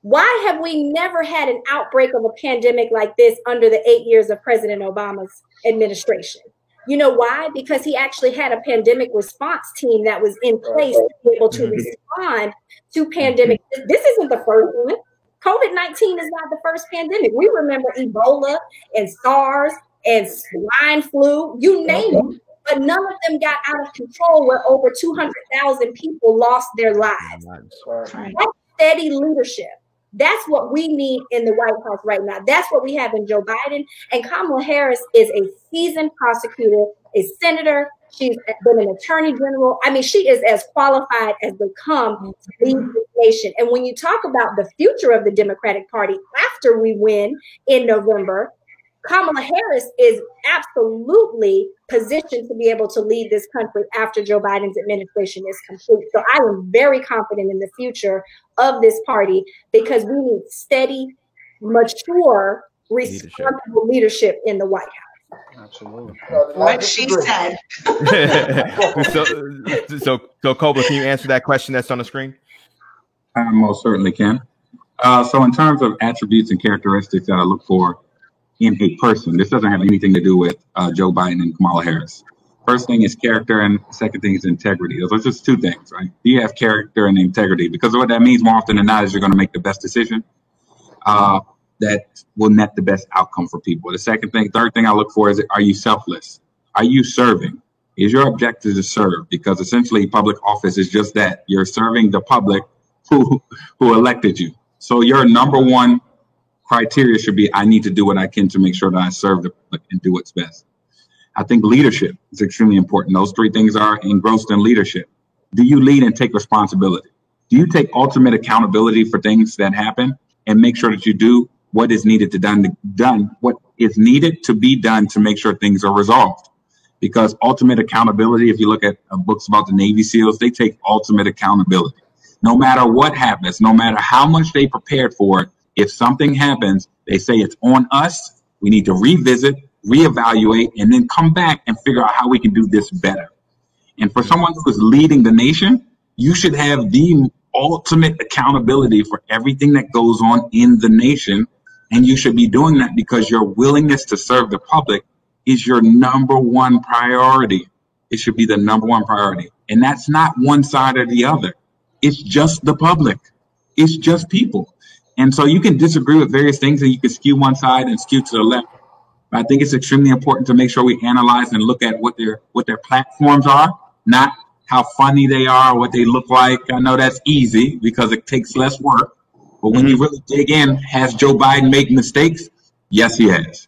Why have we never had an outbreak of a pandemic like this under the 8 years of President Obama's administration? You know why? Because he actually had a pandemic response team that was in place to be able to respond to pandemic. This isn't the first one. COVID-19 is not the first pandemic. We remember Ebola and SARS and swine flu, you name it. But none of them got out of control where over 200,000 people lost their lives. That's steady leadership. That's what we need in the White House right now. That's what we have in Joe Biden. And Kamala Harris is a seasoned prosecutor, a senator. She's been an attorney general. I mean, she is as qualified as they come to lead the nation. And when you talk about the future of the Democratic Party after we win in November, Kamala Harris is absolutely positioned to be able to lead this country after Joe Biden's administration is complete. So I am very confident in the future of this party because we need steady, mature responsible leadership in the White House. Absolutely. What she said. So Cobra, can you answer that question that's on the screen? I most certainly can. So in terms of attributes and characteristics that I look for in a person, this doesn't have anything to do with Joe Biden and Kamala Harris. First thing is character, and second thing is integrity. Those are just two things, right? You have character and integrity, because what that means more often than not is you're going to make the best decision that will net the best outcome for people. The third thing I look for is, are you selfless? Are you serving? Is your objective to serve? Because essentially public office is just that. You're serving the public who elected you. So your number one criteria should be, I need to do what I can to make sure that I serve the public and do what's best. I think leadership is extremely important. Those three things are engrossed in leadership. Do you lead and take responsibility? Do you take ultimate accountability for things that happen and make sure that you do what is needed to be done to make sure things are resolved? Because ultimate accountability, if you look at books about the Navy SEALs, they take ultimate accountability. No matter what happens, no matter how much they prepared for it, if something happens, they say it's on us. We need to revisit, reevaluate, and then come back and figure out how we can do this better. And for someone who is leading the nation, you should have the ultimate accountability for everything that goes on in the nation. And you should be doing that because your willingness to serve the public is your number one priority. It should be the number one priority. And that's not one side or the other. It's just the public. It's just people. And so you can disagree with various things and you can skew one side and skew to the left. But I think it's extremely important to make sure we analyze and look at what their platforms are, not how funny they are, or what they look like. I know that's easy because it takes less work. But when you really dig in, has Joe Biden made mistakes? Yes, he has.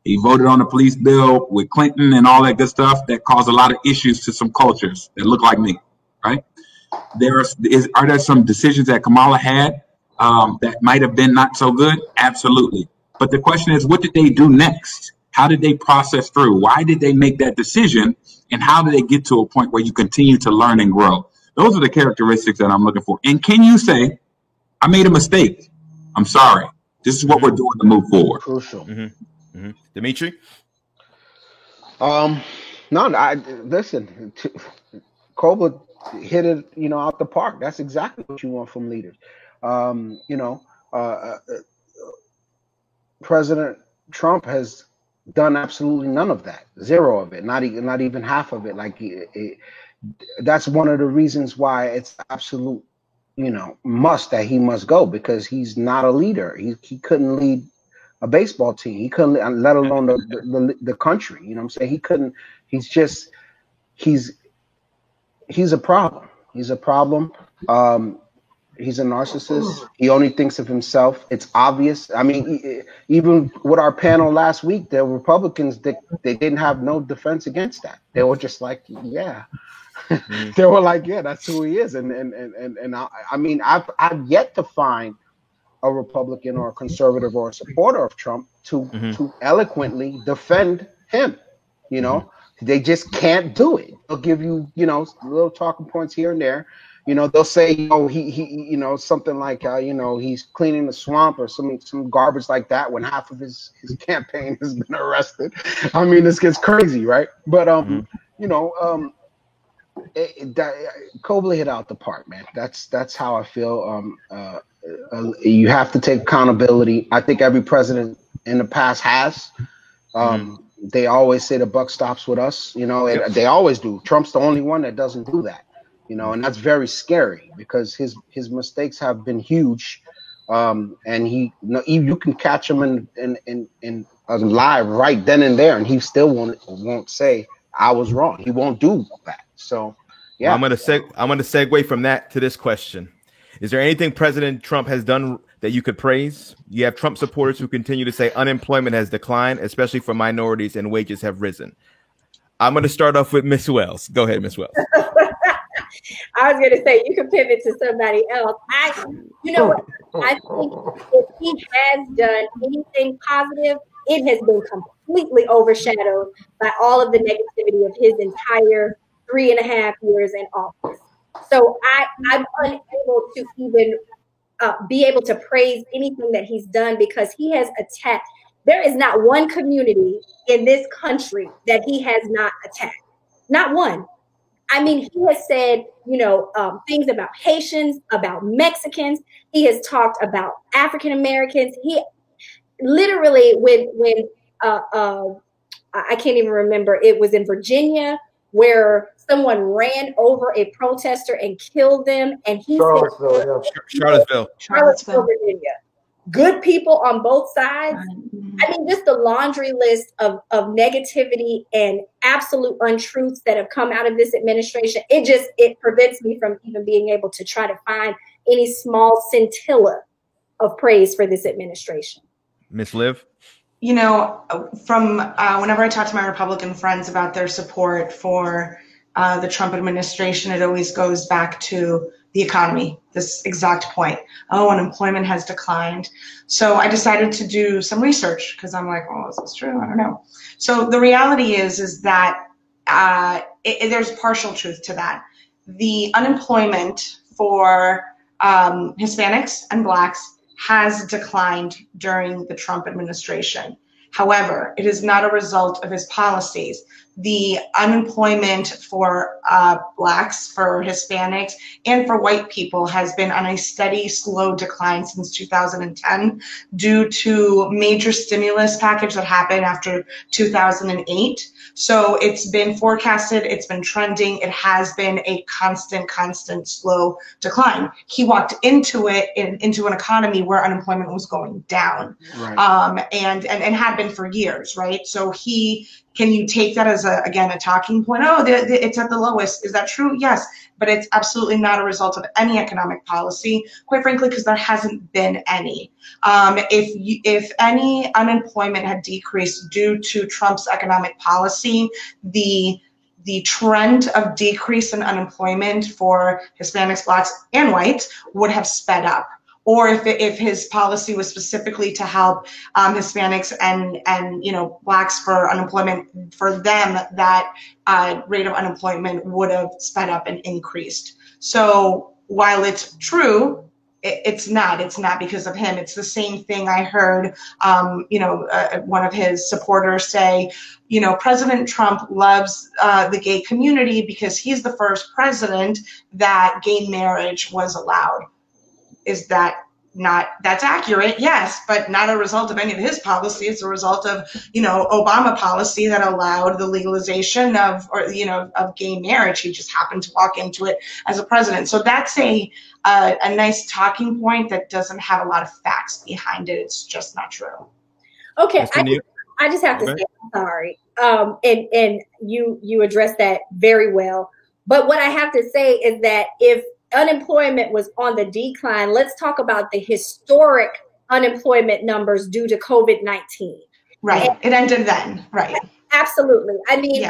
He voted on the police bill with Clinton and all that good stuff that caused a lot of issues to some cultures that look like me, right? Are there some decisions that Kamala had that might have been not so good? Absolutely. But the question is, what did they do next? How did they process through? Why did they make that decision? And how did they get to a point where you continue to learn and grow? Those are the characteristics that I'm looking for. And can you say, I made a mistake. I'm sorry. This is what we're doing to move forward. Crucial. Dimitri? Listen, Cobra hit it, out the park. That's exactly what you want from leaders. President Trump has done absolutely none of that. Zero of it. Not even half of it. That's one of the reasons why it's absolute, must that he must go, because he's not a leader. He couldn't lead a baseball team. He couldn't, let alone the country. You know what I'm saying? He couldn't. He's a problem. He's a problem. He's a narcissist. He only thinks of himself. It's obvious. I mean, even with our panel last week, the Republicans, they didn't have no defense against that. They were just like, yeah. They were like, yeah, that's who he is. And I mean, I've yet to find a Republican or a conservative or a supporter of Trump to eloquently defend him. They just can't do it. They'll give you, little talking points here and there. They'll say, he something like, he's cleaning the swamp or some garbage like that when half of his campaign has been arrested. I mean, this gets crazy, right? But, Cobley hit out the park, man. That's how I feel. You have to take accountability. I think every president in the past has. They always say the buck stops with us, and they always do. Trump's the only one that doesn't do that, and that's very scary because his mistakes have been huge. And you can catch him in live right then and there, and he still won't say I was wrong. He won't do that. So, yeah. I'm gonna segue from that to this question. Is there anything President Trump has done that you could praise? You have Trump supporters who continue to say unemployment has declined, especially for minorities, and wages have risen. I'm going to start off with Miss Wells. Go ahead, Miss Wells. I was going to say, you can pivot to somebody else. I think if he has done anything positive, it has been completely overshadowed by all of the negativity of his entire 3.5 years in office. So I'm unable to even be able to praise anything that he's done because he has attacked There is not one community in this country that he has not attacked. Not one. I mean, he has said, things about Haitians, about Mexicans. He has talked about African Americans. He literally, when I can't even remember, it was in Virginia where someone ran over a protester and killed them. And he Charlottesville, said, Charlottesville, Virginia. Good people on both sides. I mean, just the laundry list of negativity and absolute untruths that have come out of this administration. It prevents me from even being able to try to find any small scintilla of praise for this administration. Ms. Liv? From whenever I talk to my Republican friends about their support for the Trump administration, it always goes back to the economy, this exact point. Oh, unemployment has declined. So I decided to do some research because I'm like, is this true? I don't know. So the reality is that there's partial truth to that. The unemployment for Hispanics and Blacks has declined during the Trump administration. However, it is not a result of his policies. The unemployment for Blacks, for Hispanics, and for white people has been on a steady, slow decline since 2010 due to major stimulus package that happened after 2008. So it's been forecasted, it's been trending, it has been a constant, slow decline. He walked into it, into an economy where unemployment was going down, right. and had been for years, right? So can you take that as a talking point? It's at the lowest. Is that true? Yes, but it's absolutely not a result of any economic policy, quite frankly, because there hasn't been any. If any unemployment had decreased due to Trump's economic policy, the trend of decrease in unemployment for Hispanics, Blacks, and whites would have sped up. Or if his policy was specifically to help Hispanics and Blacks for unemployment, for them, that rate of unemployment would have sped up and increased. So while it's true, it's not because of him. It's the same thing I heard, one of his supporters say, President Trump loves the gay community because he's the first president that gay marriage was allowed. Is that that's accurate? Yes, but not a result of any of his policy. It's a result of, Obama policy that allowed the legalization of gay marriage. He just happened to walk into it as a president. So that's a nice talking point that doesn't have a lot of facts behind it. It's just not true. Okay, I just have to say I'm sorry. And you addressed that very well. But what I have to say is that if unemployment was on the decline, let's talk about the historic unemployment numbers due to COVID-19. Right. It ended then. Right. Absolutely. I mean,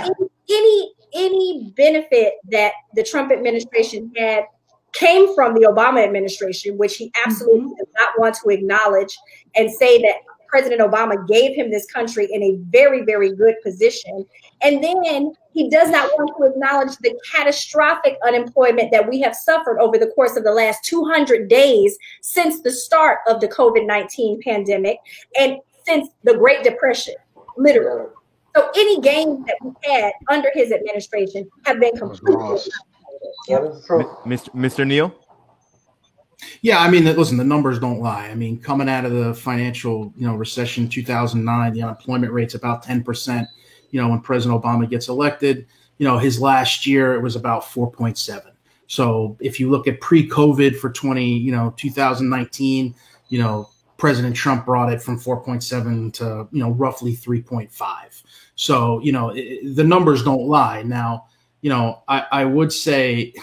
any benefit that the Trump administration had came from the Obama administration, which he absolutely does not want to acknowledge and say that President Obama gave him this country in a very, very good position. And then he does not want to acknowledge the catastrophic unemployment that we have suffered over the course of the last 200 days since the start of the COVID-19 pandemic and since the Great Depression, literally. So any gains that we had under his administration have been completely. Mr. Neal? Yeah, I mean, listen, the numbers don't lie. I mean, coming out of the financial, recession 2009, the unemployment rate's about 10%. When President Obama gets elected, his last year it was about 4.7. So if you look at pre-COVID for 2019, President Trump brought it from 4.7 to roughly 3.5. So the numbers don't lie. Now, I would say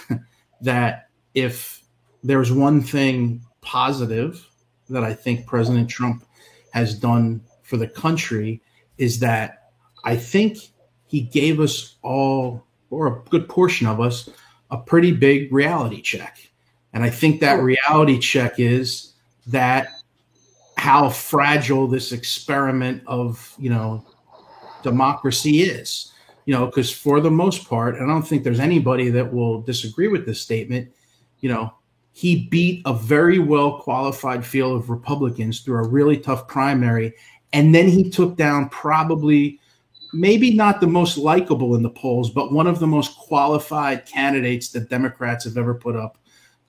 that if there's one thing positive that I think President Trump has done for the country is that I think he gave us all, or a good portion of us, a pretty big reality check. And I think that reality check is that how fragile this experiment of, democracy is, because for the most part, and I don't think there's anybody that will disagree with this statement, he beat a very well qualified field of Republicans through a really tough primary And then he took down probably, maybe not the most likable in the polls, but one of the most qualified candidates that Democrats have ever put up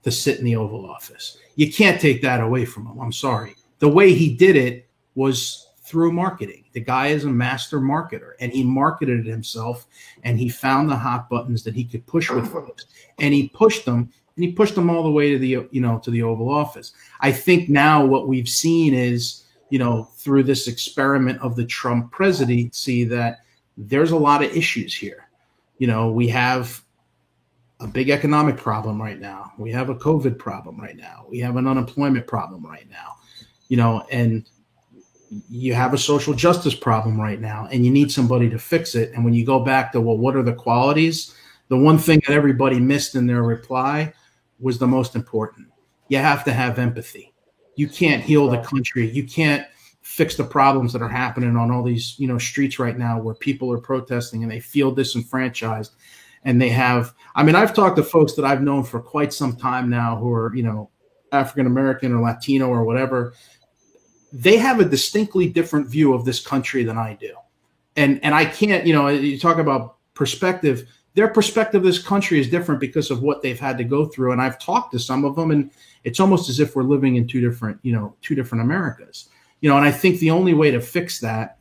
to sit in the Oval Office. You can't take that away from him. I'm sorry. The way he did it was through marketing. The guy is a master marketer, and he marketed himself, and he found the hot buttons that he could push with folks, and he pushed them, and he pushed them all the way to the, to the Oval Office. I think now what we've seen is, through this experiment of the Trump presidency, that there's a lot of issues here. We have a big economic problem right now. We have a COVID problem right now. We have an unemployment problem right now, and you have a social justice problem right now, and you need somebody to fix it. And when you go back to, well, what are the qualities? The one thing that everybody missed in their reply was the most important. You have to have empathy. You can't heal the country. You can't fix the problems that are happening on all these, streets right now where people are protesting and they feel disenfranchised. And they have, I've talked to folks that I've known for quite some time now who are, African-American or Latino or whatever. They have a distinctly different view of this country than I do. And I can't, you talk about perspective. Their perspective of this country is different because of what they've had to go through. And I've talked to some of them, and it's almost as if we're living in two different Americas. And I think the only way to fix that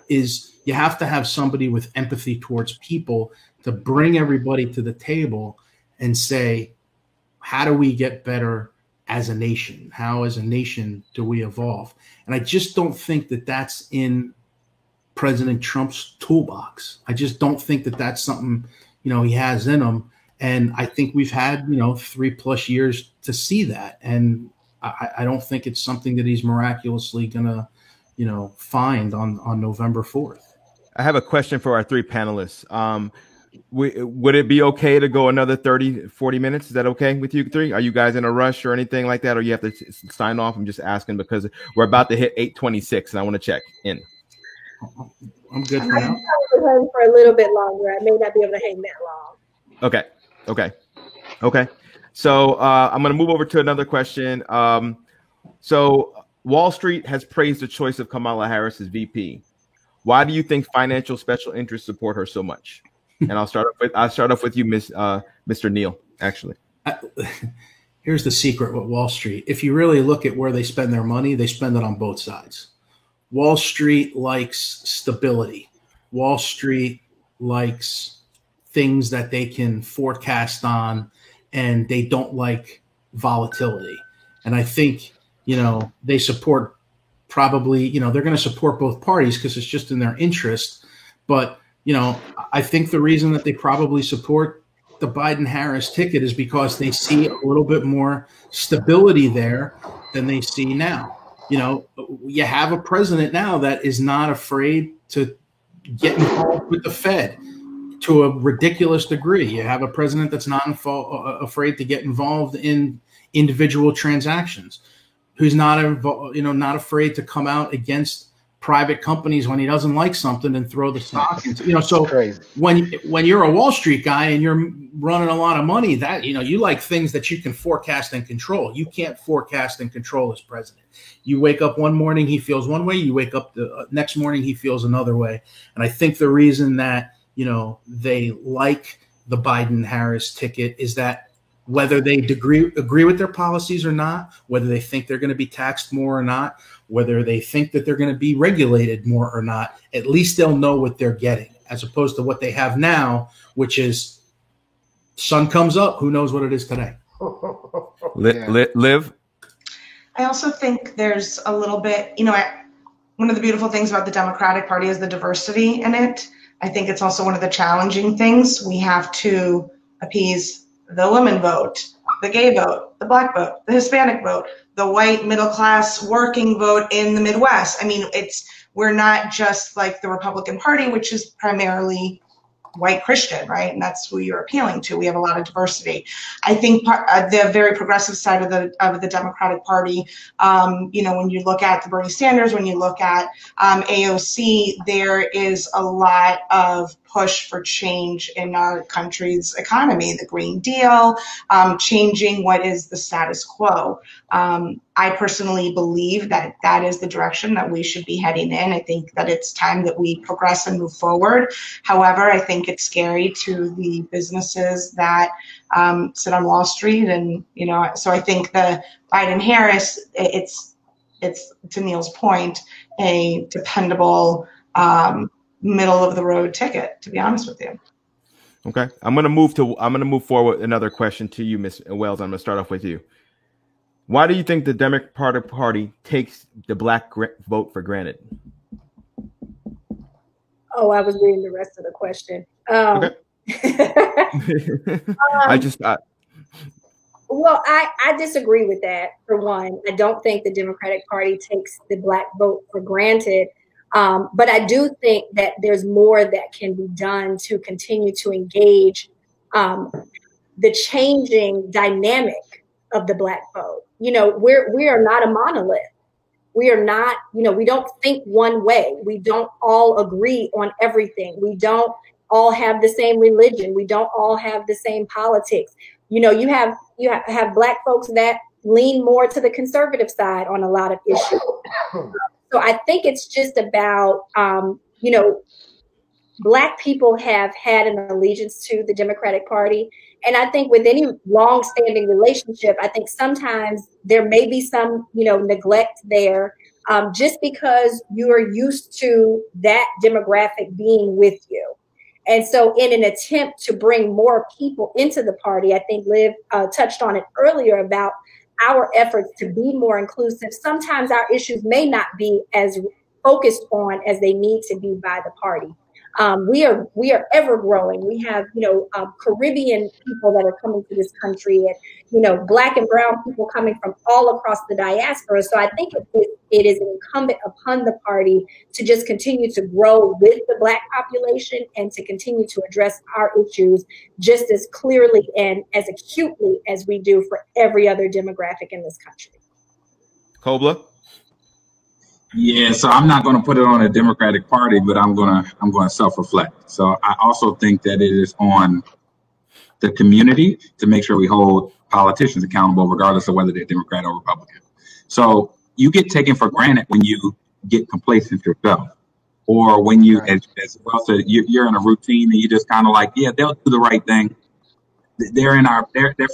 is you have to have somebody with empathy towards people to bring everybody to the table and say, how do we get better as a nation? How as a nation do we evolve? And I just don't think that that's in President Trump's toolbox. I just don't think that that's something, he has in him. And I think we've had, 3+ years to see that. And I don't think it's something that he's miraculously going to, find on November 4th. I have a question for our three panelists. Would it be okay to go another 30, 40 minutes? Is that okay with you three? Are you guys in a rush or anything like that? Or you have to sign off? I'm just asking because we're about to hit 8:26 and I want to check in. I'm good for now. For a little bit longer. I may not be able to hang that long. Okay. So I'm going to move over to another question. So Wall Street has praised the choice of Kamala Harris as VP. Why do you think financial special interests support her so much? And I'll start off with you, Mr. Neal. Actually, here's the secret with Wall Street. If you really look at where they spend their money, they spend it on both sides. Wall Street likes stability. Wall Street likes things that they can forecast on, and they don't like volatility. And I think, they support probably, they're going to support both parties because it's just in their interest. But, I think the reason that they probably support the Biden-Harris ticket is because they see a little bit more stability there than they see now. You have a president now that is not afraid to get involved with the Fed to a ridiculous degree. You have a president that's not afraid to get involved in individual transactions, who's not afraid to come out against private companies when he doesn't like something and throw the stock into, so crazy. When you're a Wall Street guy and you're running a lot of money, that, you like things that you can forecast and control. You can't forecast and control as president. You wake up one morning, he feels one way. You wake up the next morning, he feels another way. And I think the reason that, they like the Biden-Harris ticket is that whether they agree with their policies or not, whether they think they're going to be taxed more or not, whether they think that they're going to be regulated more or not, at least they'll know what they're getting, as opposed to what they have now, which is sun comes up, who knows what it is today. Liv? I also think there's a little bit, one of the beautiful things about the Democratic Party is the diversity in it. I think it's also one of the challenging things. We have to appease the women vote, the gay vote, the black vote, the Hispanic vote, the white middle class working vote in the Midwest. We're not just like the Republican Party, which is primarily white Christian, right? And that's who you're appealing to. We have a lot of diversity. I think the very progressive side of the Democratic Party, when you look at the Bernie Sanders, when you look at AOC, there is a lot of push for change in our country's economy, the Green Deal, changing what is the status quo. I personally believe that that is the direction that we should be heading in. I think that it's time that we progress and move forward. However, I think it's scary to the businesses that sit on Wall Street, and so I think the Biden-Harris, it's to Neil's point, a dependable middle of the road ticket, to be honest with you. Okay, I'm gonna move forward with another question to you, Ms. Wells. I'm gonna start off with you. Why do you think the Democratic Party takes the black vote for granted? Oh, I was reading the rest of the question. Okay. Well, I disagree with that, for one. I don't think the Democratic Party takes the black vote for granted. But I do think that there's more that can be done to continue to engage the changing dynamic of the black vote. We are not a monolith. We are not, we don't think one way. We don't all agree on everything. We don't all have the same religion. We don't all have the same politics. You have black folks that lean more to the conservative side on a lot of issues. So I think it's just about, Black people have had an allegiance to the Democratic Party. And I think with any long-standing relationship, I think sometimes there may be some, neglect there, just because you are used to that demographic being with you. And so in an attempt to bring more people into the party, I think Liv touched on it earlier about our efforts to be more inclusive. Sometimes our issues may not be as focused on as they need to be by the party. We are ever growing. We have, Caribbean people that are coming to this country, and, Black and brown people coming from all across the diaspora. So I think it is incumbent upon the party to just continue to grow with the Black population and to continue to address our issues just as clearly and as acutely as we do for every other demographic in this country. Kobla? Yeah, so I'm not going to put it on a Democratic Party, but I'm going to self-reflect. So I also think that it is on the community to make sure we hold politicians accountable, regardless of whether they're Democrat or Republican. So you get taken for granted when you get complacent yourself, or when you, as well said, you're in a routine and you just kind of like, yeah, they'll do the right thing. They're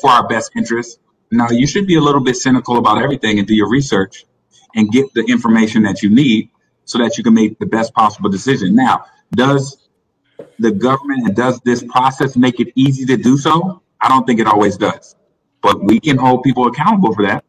for our best interest. Now you should be a little bit cynical about everything and do your research and get the information that you need so that you can make the best possible decision. Now, does the government and does this process make it easy to do so? I don't think it always does. But we can hold people accountable for that,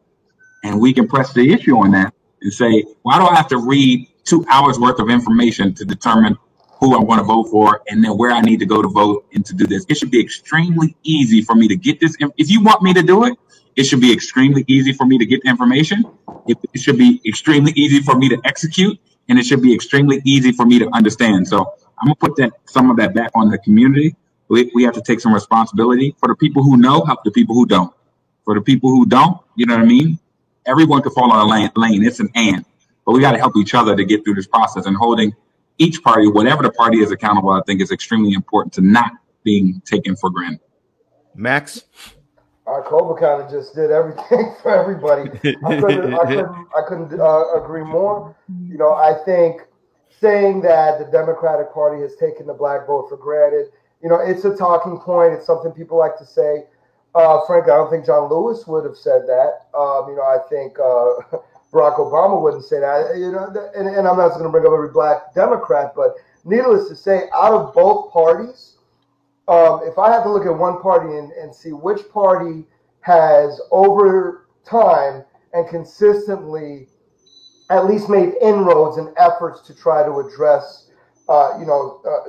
and we can press the issue on that and say, why do I have to read 2 hours worth of information to determine who I want to vote for and then where I need to go to vote and to do this? It should be extremely easy for me to get this. If you want me to do it, it should be extremely easy for me to get the information. It should be extremely easy for me to execute, and it should be extremely easy for me to understand. So I'm gonna put some of that back on the community. We have to take some responsibility for the people who know, help the people who don't. For the people who don't, you know what I mean? Everyone could fall on a lane. It's an and, but we got to help each other to get through this process, and holding each party, whatever the party is, accountable, I think is extremely important to not being taken for granted. Max? Kobla kind of just did everything for everybody. I couldn't agree more. I think saying that the Democratic Party has taken the black vote for granted, it's a talking point. It's something people like to say. Frankly, I don't think John Lewis would have said that. I think Barack Obama wouldn't say that. And I'm not going to bring up every black Democrat, but needless to say, out of both parties, if I have to look at one party and see which party has over time and consistently at least made inroads and efforts to try to address,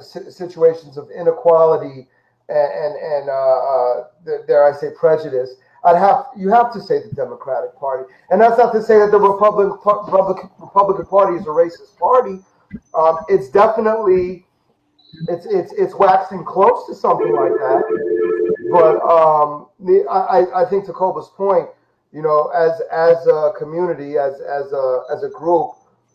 situations of inequality and dare I say prejudice, you have to say the Democratic Party. And that's not to say that the Republican Party is a racist party. It's definitely it's waxing close to something like that. But I think to Kobla's point, as a community, as a group,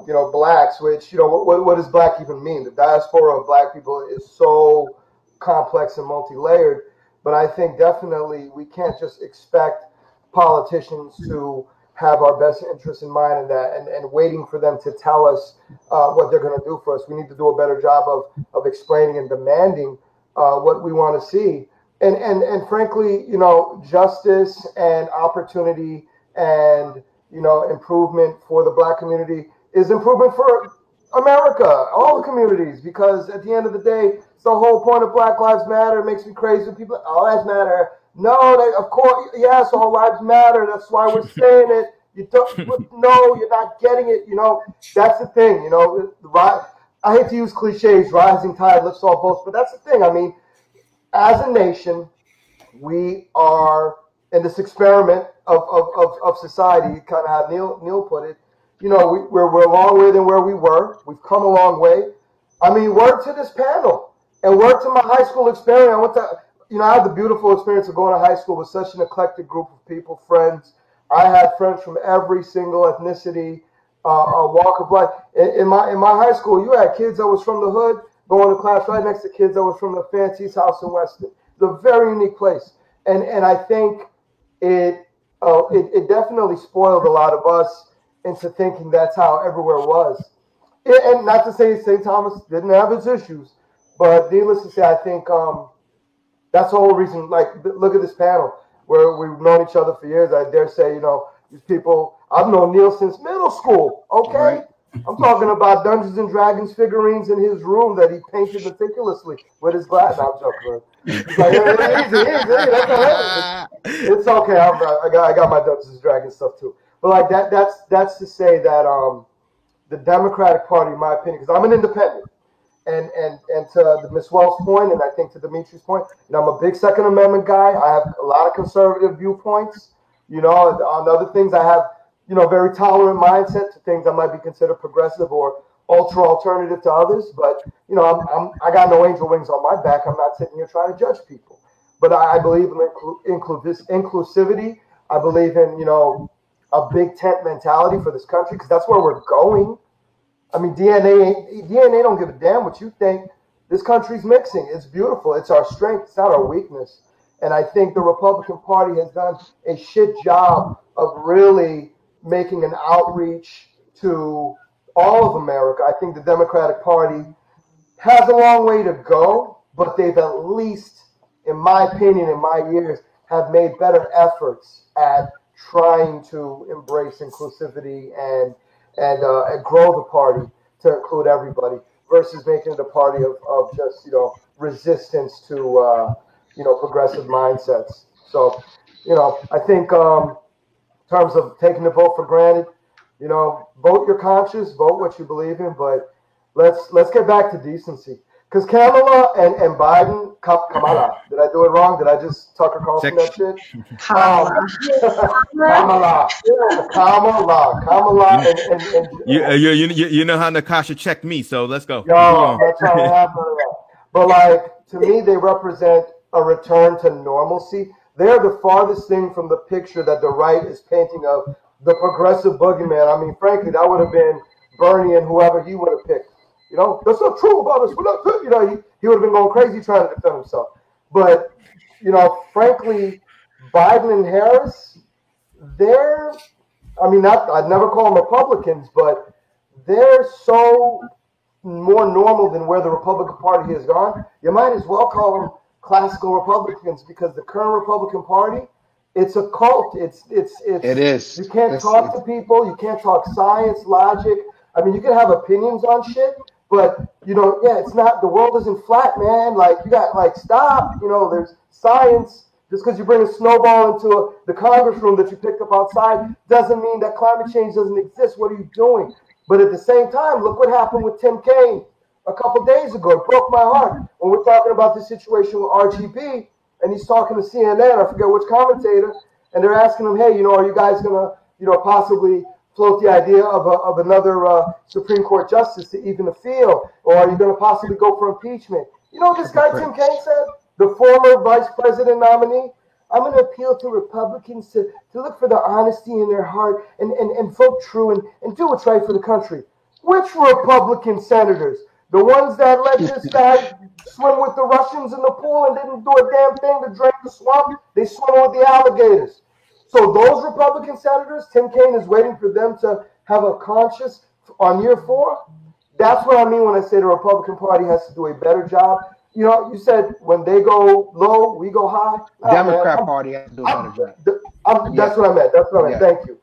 blacks, which, what does black even mean? The diaspora of black people is so complex and multi-layered. But I think definitely we can't just expect politicians to have our best interests in mind and waiting for them to tell us what they're going to do for us. We need to do a better job of explaining and demanding what we want to see. And frankly, justice and opportunity and, improvement for the black community is improvement for America, all the communities, because at the end of the day, it's the whole point of Black Lives Matter. It makes me crazy when people, all lives matter. No, of course, yes, all lives matter. That's why we're saying it. You don't, no, you're not getting it. That's the thing. I hate to use cliches, rising tide lifts all boats, but that's the thing. I mean, as a nation, we are in this experiment of society, kind of how Neil put it. We're a long way than where we were. We've come a long way. I mean, word to this panel and word to my high school experience. I had the beautiful experience of going to high school with such an eclectic group of people, friends. I had friends from every single ethnicity, walk of life. In my high school, you had kids that was from the hood going to class right next to kids that was from the fanciest house in Weston. It's a very unique place, and I think it definitely spoiled a lot of us into thinking that's how everywhere was. And not to say St. Thomas didn't have its issues, but needless to say, I think that's the whole reason. Like, look at this panel where we've known each other for years. I dare say, these people, I've known Neil since middle school. Okay. Right. I'm talking about Dungeons and Dragons figurines in his room that he painted meticulously with his glass. No, I'm joking. He's like, easy. It's okay. I got my Dungeons and Dragons stuff too. But like that's to say that the Democratic Party, in my opinion, because I'm an independent, and to Ms. Wells' point, and I think to Dimitri's point, I'm a big Second Amendment guy. I have a lot of conservative viewpoints. On other things, I have very tolerant mindset to things that might be considered progressive or ultra alternative to others. But I got no angel wings on my back. I'm not sitting here trying to judge people. But I believe in inclusivity. I believe in a big tent mentality for this country, because that's where we're going. I mean, DNA don't give a damn what you think. This country's mixing. It's beautiful. It's our strength. It's not our weakness. And I think the Republican Party has done a shit job of really making an outreach to all of America. I think the Democratic Party has a long way to go, but they've at least, in my opinion, in my years, have made better efforts at trying to embrace inclusivity and grow the party to include everybody, versus making it a party of just resistance to progressive mindsets. So I think in terms of taking the vote for granted, vote your conscience, vote what you believe in, but let's get back to decency. Because Kamala and Biden, Kamala, did I do it wrong? Did I just Tucker Carlson that shit? Kamala, and you know how Nakasha checked me, so let's go. Yo, that's how it happened. But like, to me, they represent a return to normalcy. They're the farthest thing from the picture that the right is painting of the progressive boogeyman. I mean, frankly, that would have been Bernie and whoever he would have picked. That's not true about us. We're not good. He would have been going crazy trying to defend himself. But, frankly, Biden and Harris, I'd never call them Republicans, but they're so more normal than where the Republican Party has gone. You might as well call them classical Republicans, because the current Republican Party, it's a cult. It is. You can't talk to people. You can't talk science, logic. I mean, you can have opinions on shit, but it's not. The world isn't flat, man. Like, you got stop. There's science. Just because you bring a snowball into the Congress room that you picked up outside doesn't mean that climate change doesn't exist. What are you doing? But at the same time, look what happened with Tim Kaine a couple days ago. It broke my heart when we're talking about the situation with RGB, and he's talking to CNN. I forget which commentator, and they're asking him, "Hey, are you guys gonna, possibly float the idea of another Supreme Court justice to even the field, or are you going to possibly go for impeachment?" This guy Tim Kaine said, the former vice president nominee, "I'm going to appeal to Republicans to look for the honesty in their heart and vote true and do what's right for the country." Which Republican senators? The ones that let this guy swim with the Russians in the pool and didn't do a damn thing to drain the swamp? They swim with the alligators. So those Republican senators, Tim Kaine is waiting for them to have a conscience on year 4. That's what I mean when I say the Republican Party has to do a better job. You know, you said when they go low, we go high. Democrat Party has to do a better job. That's what I meant. That's what I meant. Thank you.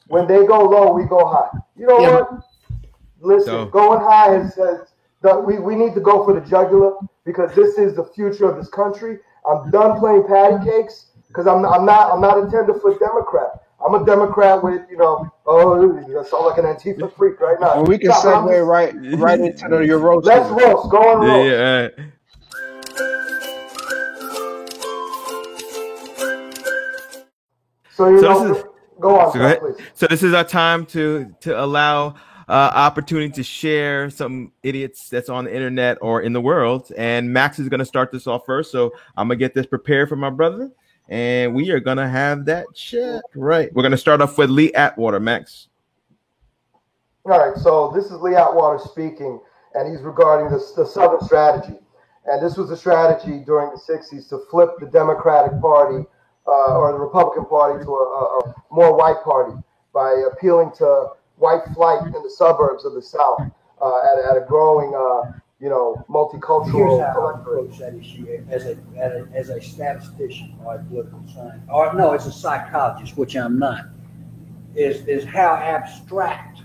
When they go low, we go high. You know what? Listen, going high is we need to go for the jugular because this is the future of this country. I'm done playing patty cakes because I'm not a tenderfoot Democrat. I'm a Democrat with, you know, I sound like an Antifa freak right now. Well, we can segue right into your roast. Let's roast. Go on roast. Yeah. Go on, please. So this is our time to allow opportunity to share some idiots that's on the internet or in the world. And Max is going to start this off first. So I'm going to get this prepared for my brother. And we are going to have that check. Right. We're going to start off with Lee Atwater, Max. All right. So this is Lee Atwater speaking, and he's regarding the Southern strategy. And this was a strategy during the 60s to flip the Democratic Party or the Republican Party to a more white party by appealing to white flight in the suburbs of the South at a growing, multicultural. Here's how I approach that issue as a statistician or a political scientist, or no, as a psychologist, which I'm not. Is how abstract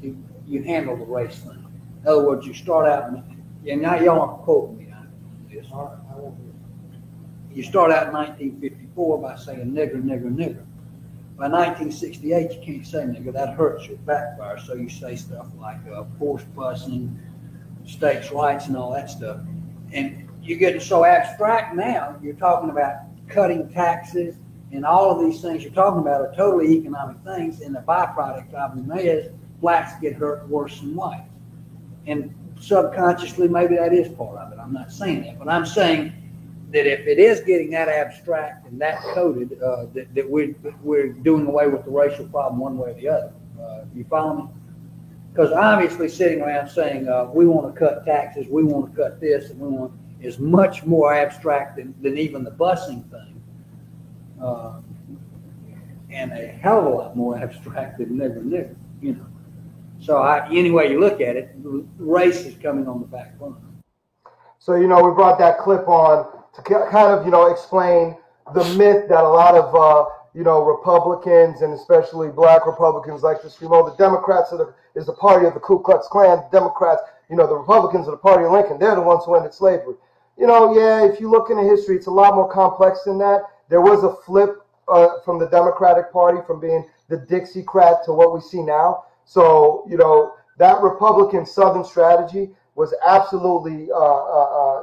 you handle the race thing. In other words, you start out, and now y'all aren't quoting me on this. You start out in 1954 by saying nigger, nigger, nigger. By 1968, you can't say nigger. That hurts your backfire. So you say stuff like force busing, states' rights, and all that stuff. And you're getting so abstract now, you're talking about cutting taxes, and all of these things you're talking about are totally economic things, and the byproduct of them is blacks get hurt worse than whites. And subconsciously, maybe that is part of it. I'm not saying that, but I'm saying that if it is getting that abstract and that coded, that we're doing away with the racial problem one way or the other. You follow me? Because obviously sitting around saying we want to cut taxes, we want to cut this, and we want is much more abstract than even the busing thing, and a hell of a lot more abstract than nigger, you know. So any way you look at it, race is coming on the back burner. So, we brought that clip on to kind of, explain the myth that a lot of, Republicans and especially black Republicans like to scream, the Democrats is the party of the Ku Klux Klan. The Democrats, the Republicans are the party of Lincoln. They're the ones who ended slavery. If you look into history, it's a lot more complex than that. There was a flip from the Democratic Party from being the Dixiecrat to what we see now. So, that Republican Southern strategy was absolutely, a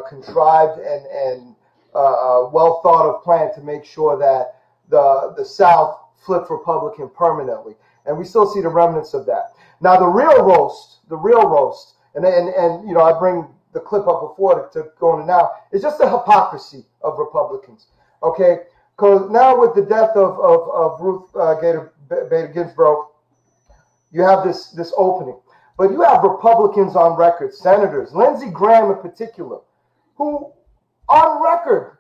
contrived and well thought of plan to make sure that the South flipped Republican permanently, and we still see the remnants of that. Now, the real roast, and I bring the clip up before to go into now. It's just the hypocrisy of Republicans. Okay, because now with the death of Ruth Bader Ginsburg, you have this opening. But you have Republicans on record, senators, Lindsey Graham in particular, who on record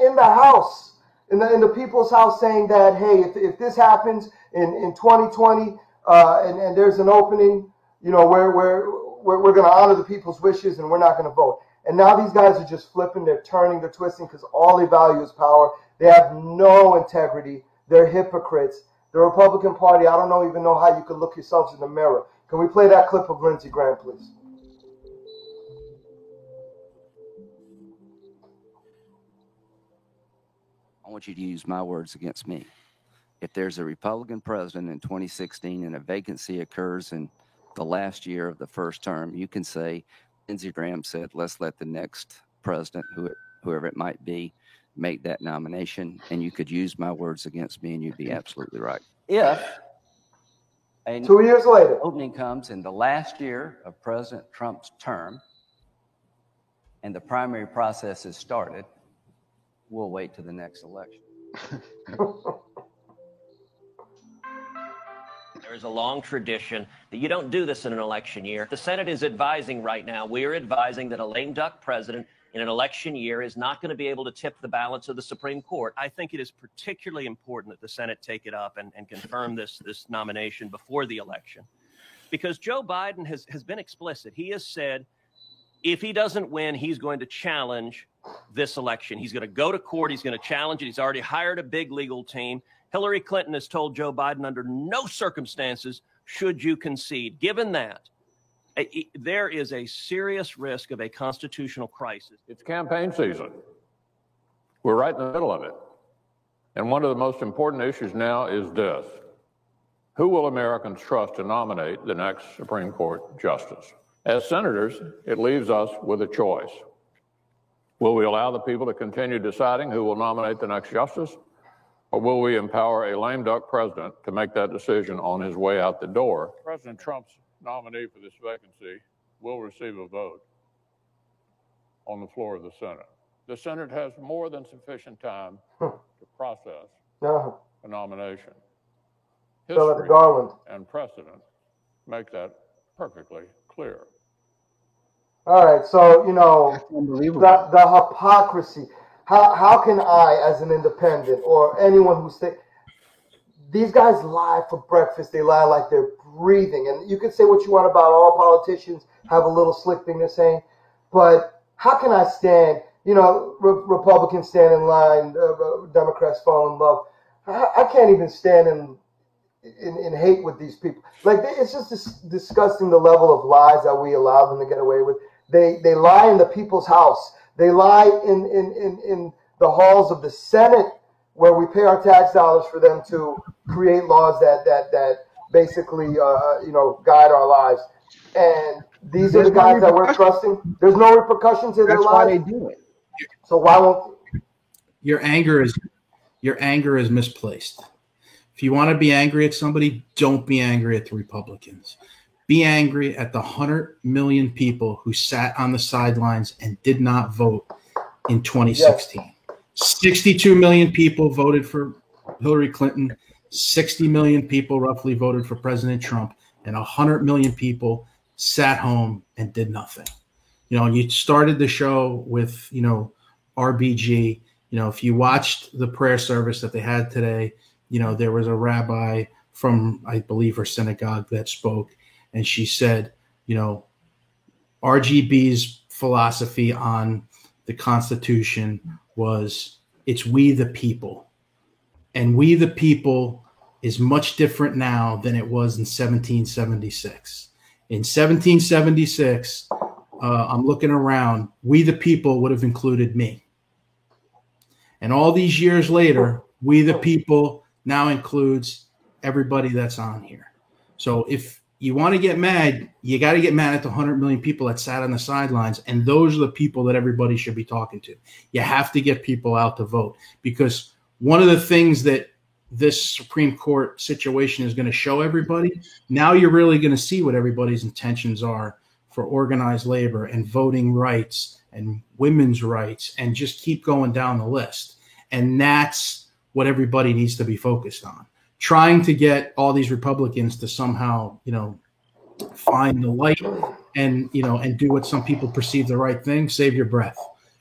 in the House, in the People's House, saying that, hey, if this happens in 2020 and there's an opening, we're going to honor the people's wishes and we're not going to vote. And now these guys are just flipping, they're turning, they're twisting because all they value is power. They have no integrity. They're hypocrites. The Republican Party, I don't even know how you could look yourselves in the mirror. Can we play that clip of Lindsey Graham, please? I want you to use my words against me. If there's a Republican president in 2016 and a vacancy occurs in the last year of the first term, you can say, Lindsey Graham said, let's let the next president, whoever it might be, make that nomination. And you could use my words against me and you'd be absolutely right. If 2 years later, opening comes in the last year of President Trump's term and the primary process is started, we'll wait to the next election. There is a long tradition that you don't do this in an election year. The Senate is advising right now. We are advising that a lame duck president in an election year is not going to be able to tip the balance of the Supreme Court. I think it is particularly important that the Senate take it up and confirm this nomination before the election, because Joe Biden has been explicit. He has said if he doesn't win, he's going to challenge this election. He's going to go to court. He's going to challenge it. He's already hired a big legal team. Hillary Clinton has told Joe Biden under no circumstances should you concede. Given that, there is a serious risk of a constitutional crisis. It's campaign season. We're right in the middle of it. And one of the most important issues now is this. Who will Americans trust to nominate the next Supreme Court justice? As senators, it leaves us with a choice. Will we allow the people to continue deciding who will nominate the next justice? Or will we empower a lame duck president to make that decision on his way out the door? President Trump's nominee for this vacancy will receive a vote on the floor of the Senate. The Senate has more than sufficient time to process a nomination. History and precedent make that perfectly clear. All right, so, the hypocrisy. How can I, as an independent or anyone who these guys lie for breakfast. They lie like they're breathing. And you can say what you want about all politicians have a little slick thing they're saying, but how can I stand, Republicans stand in line, Democrats fall in love. I can't even stand in hate with these people. Like, it's just disgusting the level of lies that we allow them to get away with. They lie in the people's house. They lie in the halls of the Senate, where we pay our tax dollars for them to create laws that basically guide our lives. And these are the guys that we're trusting. There's no repercussions to their lives. That's why they do it. So why won't your anger is misplaced? If you want to be angry at somebody, don't be angry at the Republicans. Be angry at the 100 million people who sat on the sidelines and did not vote in 2016. Yes. 62 million people voted for Hillary Clinton. 60 million people roughly voted for President Trump. And 100 million people sat home and did nothing. You started the show with, RBG. If you watched the prayer service that they had today, there was a rabbi from, I believe, her synagogue that spoke. And she said, RGB's philosophy on the Constitution was it's we the people. And we the people is much different now than it was in 1776. In 1776, I'm looking around, we the people would have included me. And all these years later, we the people now includes everybody that's on here. So if you want to get mad, you got to get mad at the 100 million people that sat on the sidelines. And those are the people that everybody should be talking to. You have to get people out to vote, because one of the things that this Supreme Court situation is going to show everybody, now you're really going to see what everybody's intentions are for organized labor and voting rights and women's rights, and just keep going down the list. And that's what everybody needs to be focused on. Trying to get all these Republicans to somehow, find the light and do what some people perceive the right thing. Save your breath.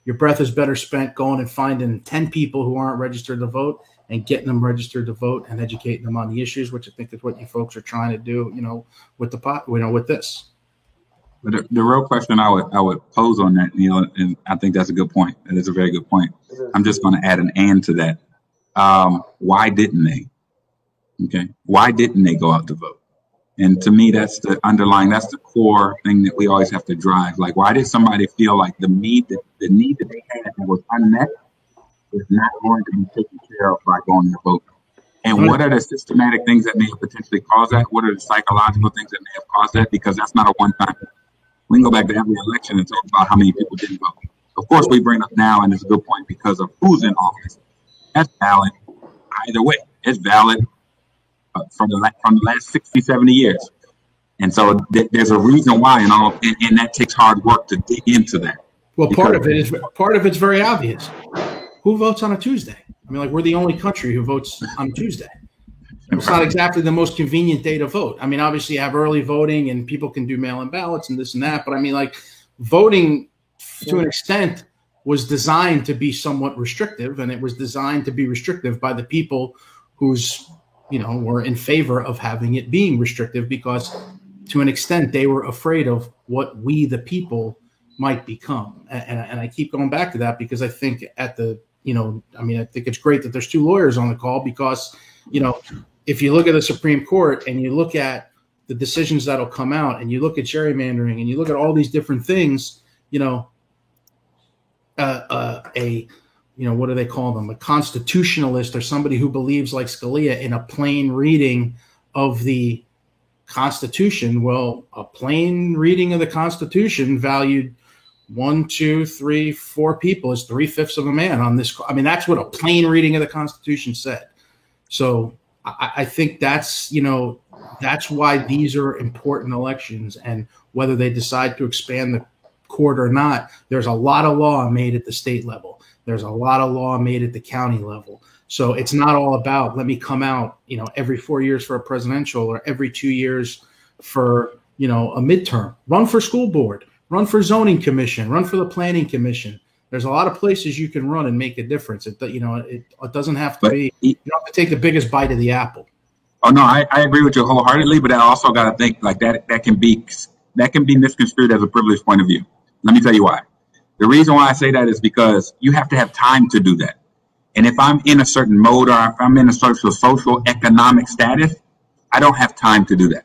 Your breath is better spent going and finding 10 people who aren't registered to vote and getting them registered to vote and educating them on the issues, which I think is what you folks are trying to do, with with this. But the real question I would pose on that, and I think that's a good point. That is a very good point. I'm just going to add an and to that. Why didn't they? Okay. Why didn't they go out to vote? And to me, that's the core thing that we always have to drive. Like, why did somebody feel like the need that they had that was unmet is not going to be taken care of by going to vote? And what are the systematic things that may have potentially caused that? What are the psychological things that may have caused that? Because that's not a one-time. We can go back to every election and talk about how many people didn't vote. Of course, we bring up now, and it's a good point because of who's in office. That's valid. Either way, it's valid. From the last 60, 70 years. And so there's a reason why, and that takes hard work to dig into that. Well, part of it's very obvious. Who votes on a Tuesday? I mean, we're the only country who votes on Tuesday. It's not exactly the most convenient day to vote. I mean, obviously you have early voting and people can do mail-in ballots and this and that, but I mean, like, voting to an extent was designed to be somewhat restrictive, and it was designed to be restrictive by the people who's, were in favor of having it being restrictive, because to an extent they were afraid of what we, the people, might become. And I keep going back to that because I think I think it's great that there's two lawyers on the call, because, if you look at the Supreme Court and you look at the decisions that'll come out and you look at gerrymandering and you look at all these different things, what do they call them? A constitutionalist, or somebody who believes like Scalia in a plain reading of the Constitution. Well, a plain reading of the Constitution valued 1, 2, 3, 4 people is 3/5 of a man on this. I mean, that's what a plain reading of the Constitution said. So I think that's why these are important elections, and whether they decide to expand the court or not, there's a lot of law made at the state level. There's a lot of law made at the county level. So it's not all about, let me come out, every 4 years for a presidential, or every 2 years for, a midterm. Run for school board, run for zoning commission, run for the planning commission. There's a lot of places you can run and make a difference. It doesn't have to be, you don't have to take the biggest bite of the apple. Oh no, I agree with you wholeheartedly, but I also got to think like that can be misconstrued as a privileged point of view. Let me tell you why. The reason why I say that is because you have to have time to do that. And if I'm in a certain mode, or if I'm in a sort of social economic status, I don't have time to do that.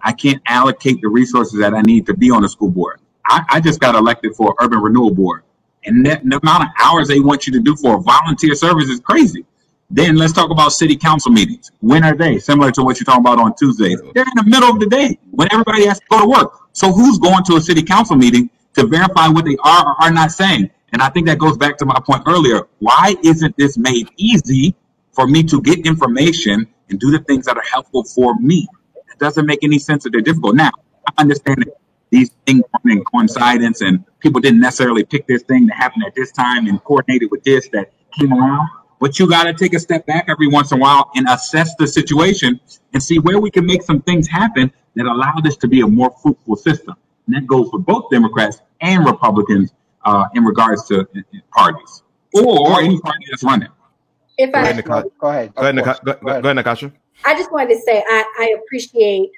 I can't allocate the resources that I need to be on the school board. I just got elected for Urban Renewal Board. And the amount of hours they want you to do for volunteer service is crazy. Then let's talk about city council meetings. When are they? Similar to what you're talking about on Tuesdays. They're in the middle of the day when everybody has to go to work. So who's going to a city council meeting to verify what they are or are not saying? And I think that goes back to my point earlier. Why isn't this made easy for me to get information and do the things that are helpful for me? It doesn't make any sense that they're difficult. Now, I understand that these things are in coincidence and people didn't necessarily pick this thing to happen at this time and coordinate it with this that came around. But you got to take a step back every once in a while and assess the situation and see where we can make some things happen that allow this to be a more fruitful system. And that goes for both Democrats and Republicans in regards to parties or any party that's running. If I Go ahead, Natasha. I just wanted to say I appreciate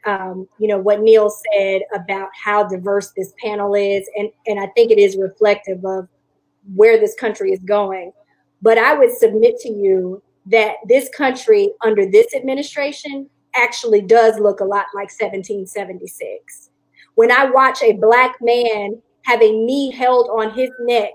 what Neil said about how diverse this panel is, and I think it is reflective of where this country is going. But I would submit to you that this country under this administration actually does look a lot like 1776. When I watch a Black man have a knee held on his neck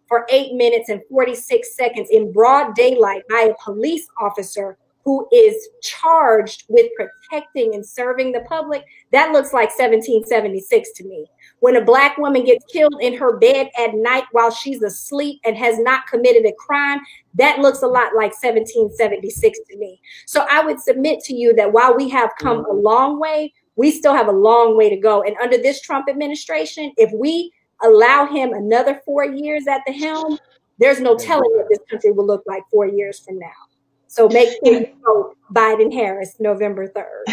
for 8 minutes and 46 seconds in broad daylight by a police officer who is charged with protecting and serving the public, that looks like 1776 to me. When a Black woman gets killed in her bed at night while she's asleep and has not committed a crime, that looks a lot like 1776 to me. So I would submit to you that while we have come a long way, we still have a long way to go. And under this Trump administration, if we allow him another 4 years at the helm, there's no telling what this country will look like 4 years from now. So make sure you vote Biden-Harris November 3rd.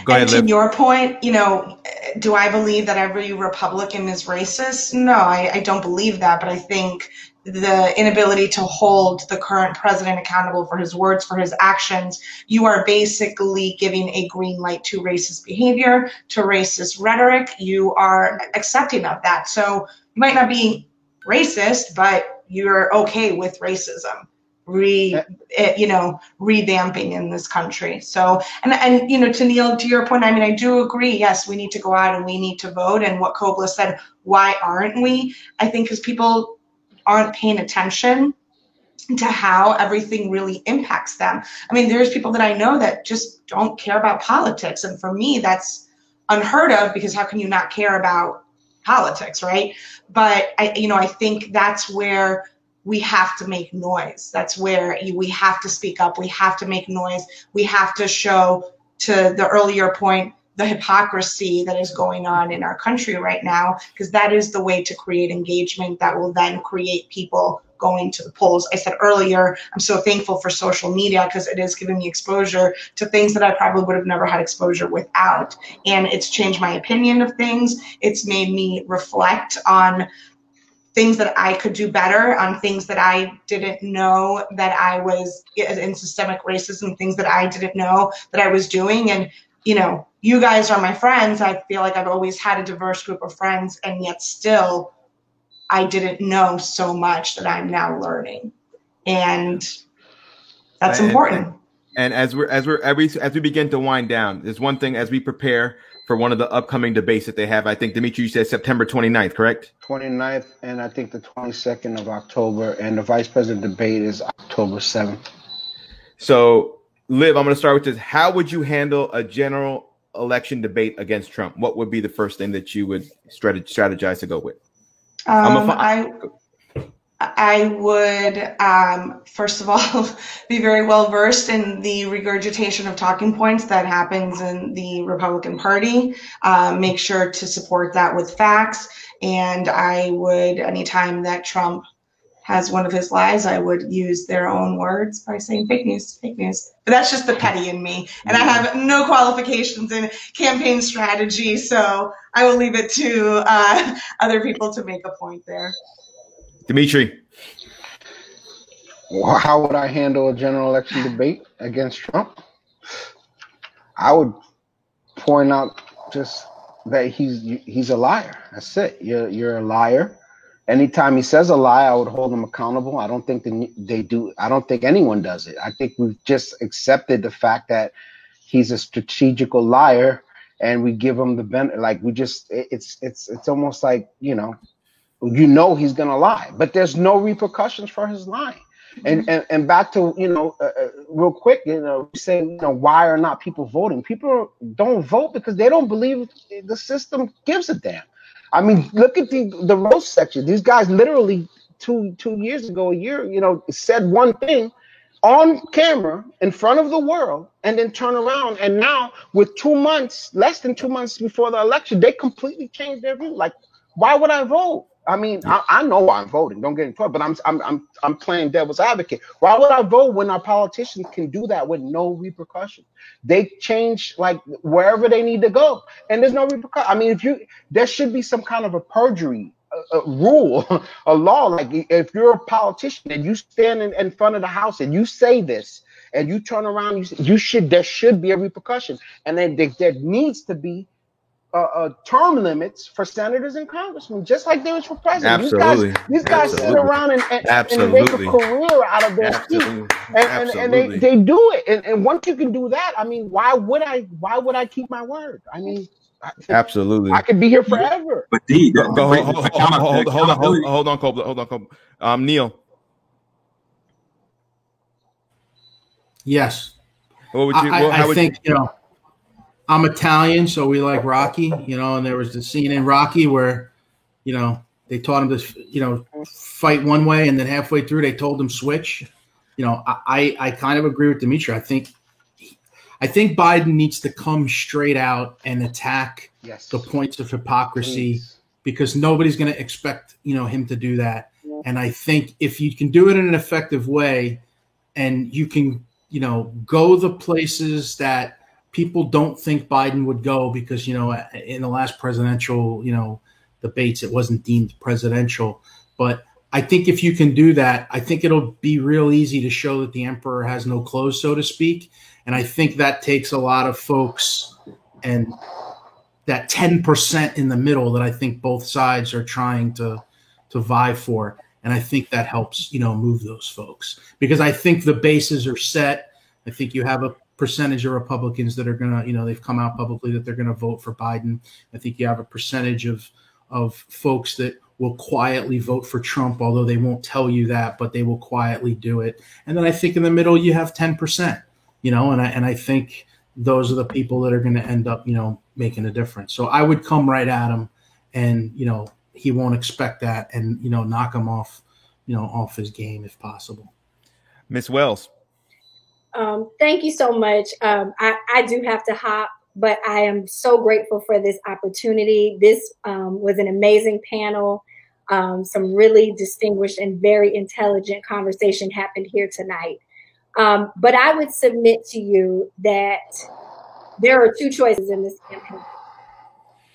Go ahead, Liv. To your point, do I believe that every Republican is racist? No, I don't believe that. But I think the inability to hold the current president accountable for his words, for his actions, you are basically giving a green light to racist behavior, to racist rhetoric. You are accepting of that. So you might not be racist, but you're okay with racism. Revamping in this country. So, and to Neil, to your point, I mean, I do agree. Yes, we need to go out and we need to vote. And what Kobla said, why aren't we? I think because people aren't paying attention to how everything really impacts them. I mean, there's people that I know that just don't care about politics. And for me, that's unheard of, because how can you not care about politics, right? But I think that's where we have to make noise. That's where we have to speak up. We have to make noise. We have to show, to the earlier point, the hypocrisy that is going on in our country right now, because that is the way to create engagement that will then create people going to the polls. I said earlier, I'm so thankful for social media because it is giving me exposure to things that I probably would have never had exposure without. And it's changed my opinion of things. It's made me reflect on things that I could do better, on things that I didn't know that I was in systemic racism, things that I didn't know that I was doing. And, you know, you guys are my friends. I feel like I've always had a diverse group of friends, and yet still I didn't know so much that I'm now learning. And that's important. And as we begin to wind down, there's one thing as we prepare for one of the upcoming debates that they have. I think, Dimitri, you said September 29th, correct? 29th, and I think the 22nd of October, and the vice president debate is October 7th. So, Liv, I'm going to start with this. How would you handle a general election debate against Trump? What would be the first thing that you would strategize to go with? I would, first of all, be very well versed in the regurgitation of talking points that happens in the Republican Party. Make sure to support that with facts. And I would, anytime that Trump has one of his lies, I would use their own words by saying fake news, fake news. But that's just the petty in me. And I have no qualifications in campaign strategy, so I will leave it to other people to make a point there. Dimitri. Well, how would I handle a general election debate against Trump? I would point out just that he's a liar. That's it. You're a liar. Anytime he says a lie, I would hold him accountable. I don't think they do. I don't think anyone does it. I think we've just accepted the fact that he's a strategical liar, and we give him the benefit. Like it's almost like you know he's gonna lie, but there's no repercussions for his lying. And back to real quick, say why are not people voting? People don't vote because they don't believe the system gives a damn. I mean, look at the roast section. These guys literally two years ago, a year, said one thing on camera in front of the world and then turn around. And now with 2 months, less than 2 months before the election, they completely changed their view. Like, why would I vote? I mean, I know why I'm voting. Don't get into it, but I'm playing devil's advocate. Why would I vote when our politicians can do that with no repercussion? They change like wherever they need to go, and there's no repercussion. I mean, there should be some kind of a perjury rule, a law. Like if you're a politician and you stand in front of the House and you say this, and you turn around, there should be a repercussion, and then there needs to be term limits for senators and congressmen, just like there is for president. Absolutely. These guys sit around and make a career out of their seat, and they do it. And once you can do that, I mean, why would I keep my word? I mean, absolutely, I could be here forever. But hold on, Cobler. Neil. Yes. What would you? I think I'm Italian, so we like Rocky, and there was the scene in Rocky where, they taught him to, fight one way, and then halfway through they told him switch. I kind of agree with Dimitri. I think Biden needs to come straight out and attack the points of hypocrisy, because nobody's going to expect, him to do that. And I think if you can do it in an effective way, and you can, go the places that people don't think Biden would go, because, in the last presidential, debates, it wasn't deemed presidential. But I think if you can do that, I think it'll be real easy to show that the emperor has no clothes, so to speak. And I think that takes a lot of folks, and that 10% in the middle that I think both sides are trying to vie for. And I think that helps, move those folks, because I think the bases are set. I think you have a percentage of Republicans that are going to, they've come out publicly that they're going to vote for Biden. I think you have a percentage of folks that will quietly vote for Trump, although they won't tell you that, but they will quietly do it. And then I think in the middle you have 10%, and I think those are the people that are going to end up, making a difference. So I would come right at him, and, he won't expect that, and, knock him off, off his game if possible. Ms. Wells. Thank you so much. I do have to hop, but I am so grateful for this opportunity. This was an amazing panel. Some really distinguished and very intelligent conversation happened here tonight. But I would submit to you that there are two choices in this campaign.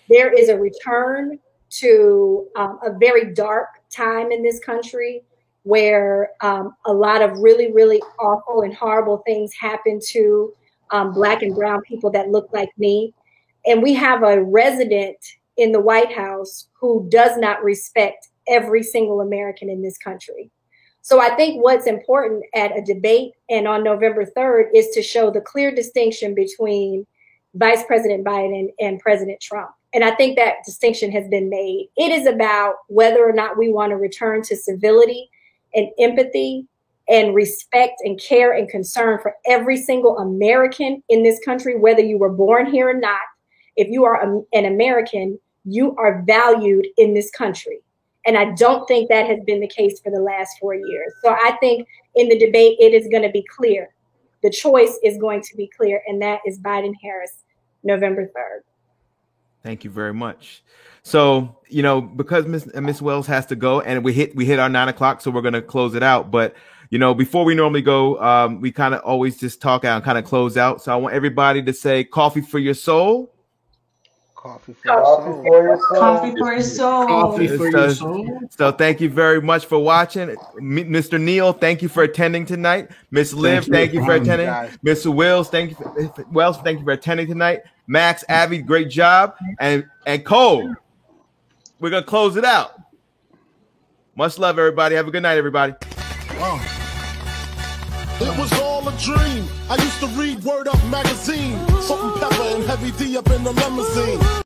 There is a return to a very dark time in this country where a lot of really, really awful and horrible things happen to Black and brown people that look like me. And we have a resident in the White House who does not respect every single American in this country. So I think what's important at a debate and on November 3rd is to show the clear distinction between Vice President Biden and President Trump. And I think that distinction has been made. It is about whether or not we want to return to civility and empathy and respect and care and concern for every single American in this country, whether you were born here or not. If you are an American, you are valued in this country. And I don't think that has been the case for the last 4 years. So I think in the debate, it is going to be clear. The choice is going to be clear, and that is Biden-Harris, November 3rd. Thank you very much. So, because Miss Wells has to go, and we hit our 9 o'clock, so we're going to close it out. But, before we normally go, we kind of always just talk out and kind of close out. So I want everybody to say coffee for your soul. Coffee for your soul. Coffee for your soul. Coffee for your soul. So thank you very much for watching. Mr. Neal, thank you for attending tonight. Miss Liv, thank you for attending. Mr. Wills, thank you for attending tonight. Max, Abby, great job. And Cole, we're going to close it out. Much love, everybody. Have a good night, everybody. It was all a dream. I used to read Word Up magazine. Salt and Pepper and Heavy D up in the limousine.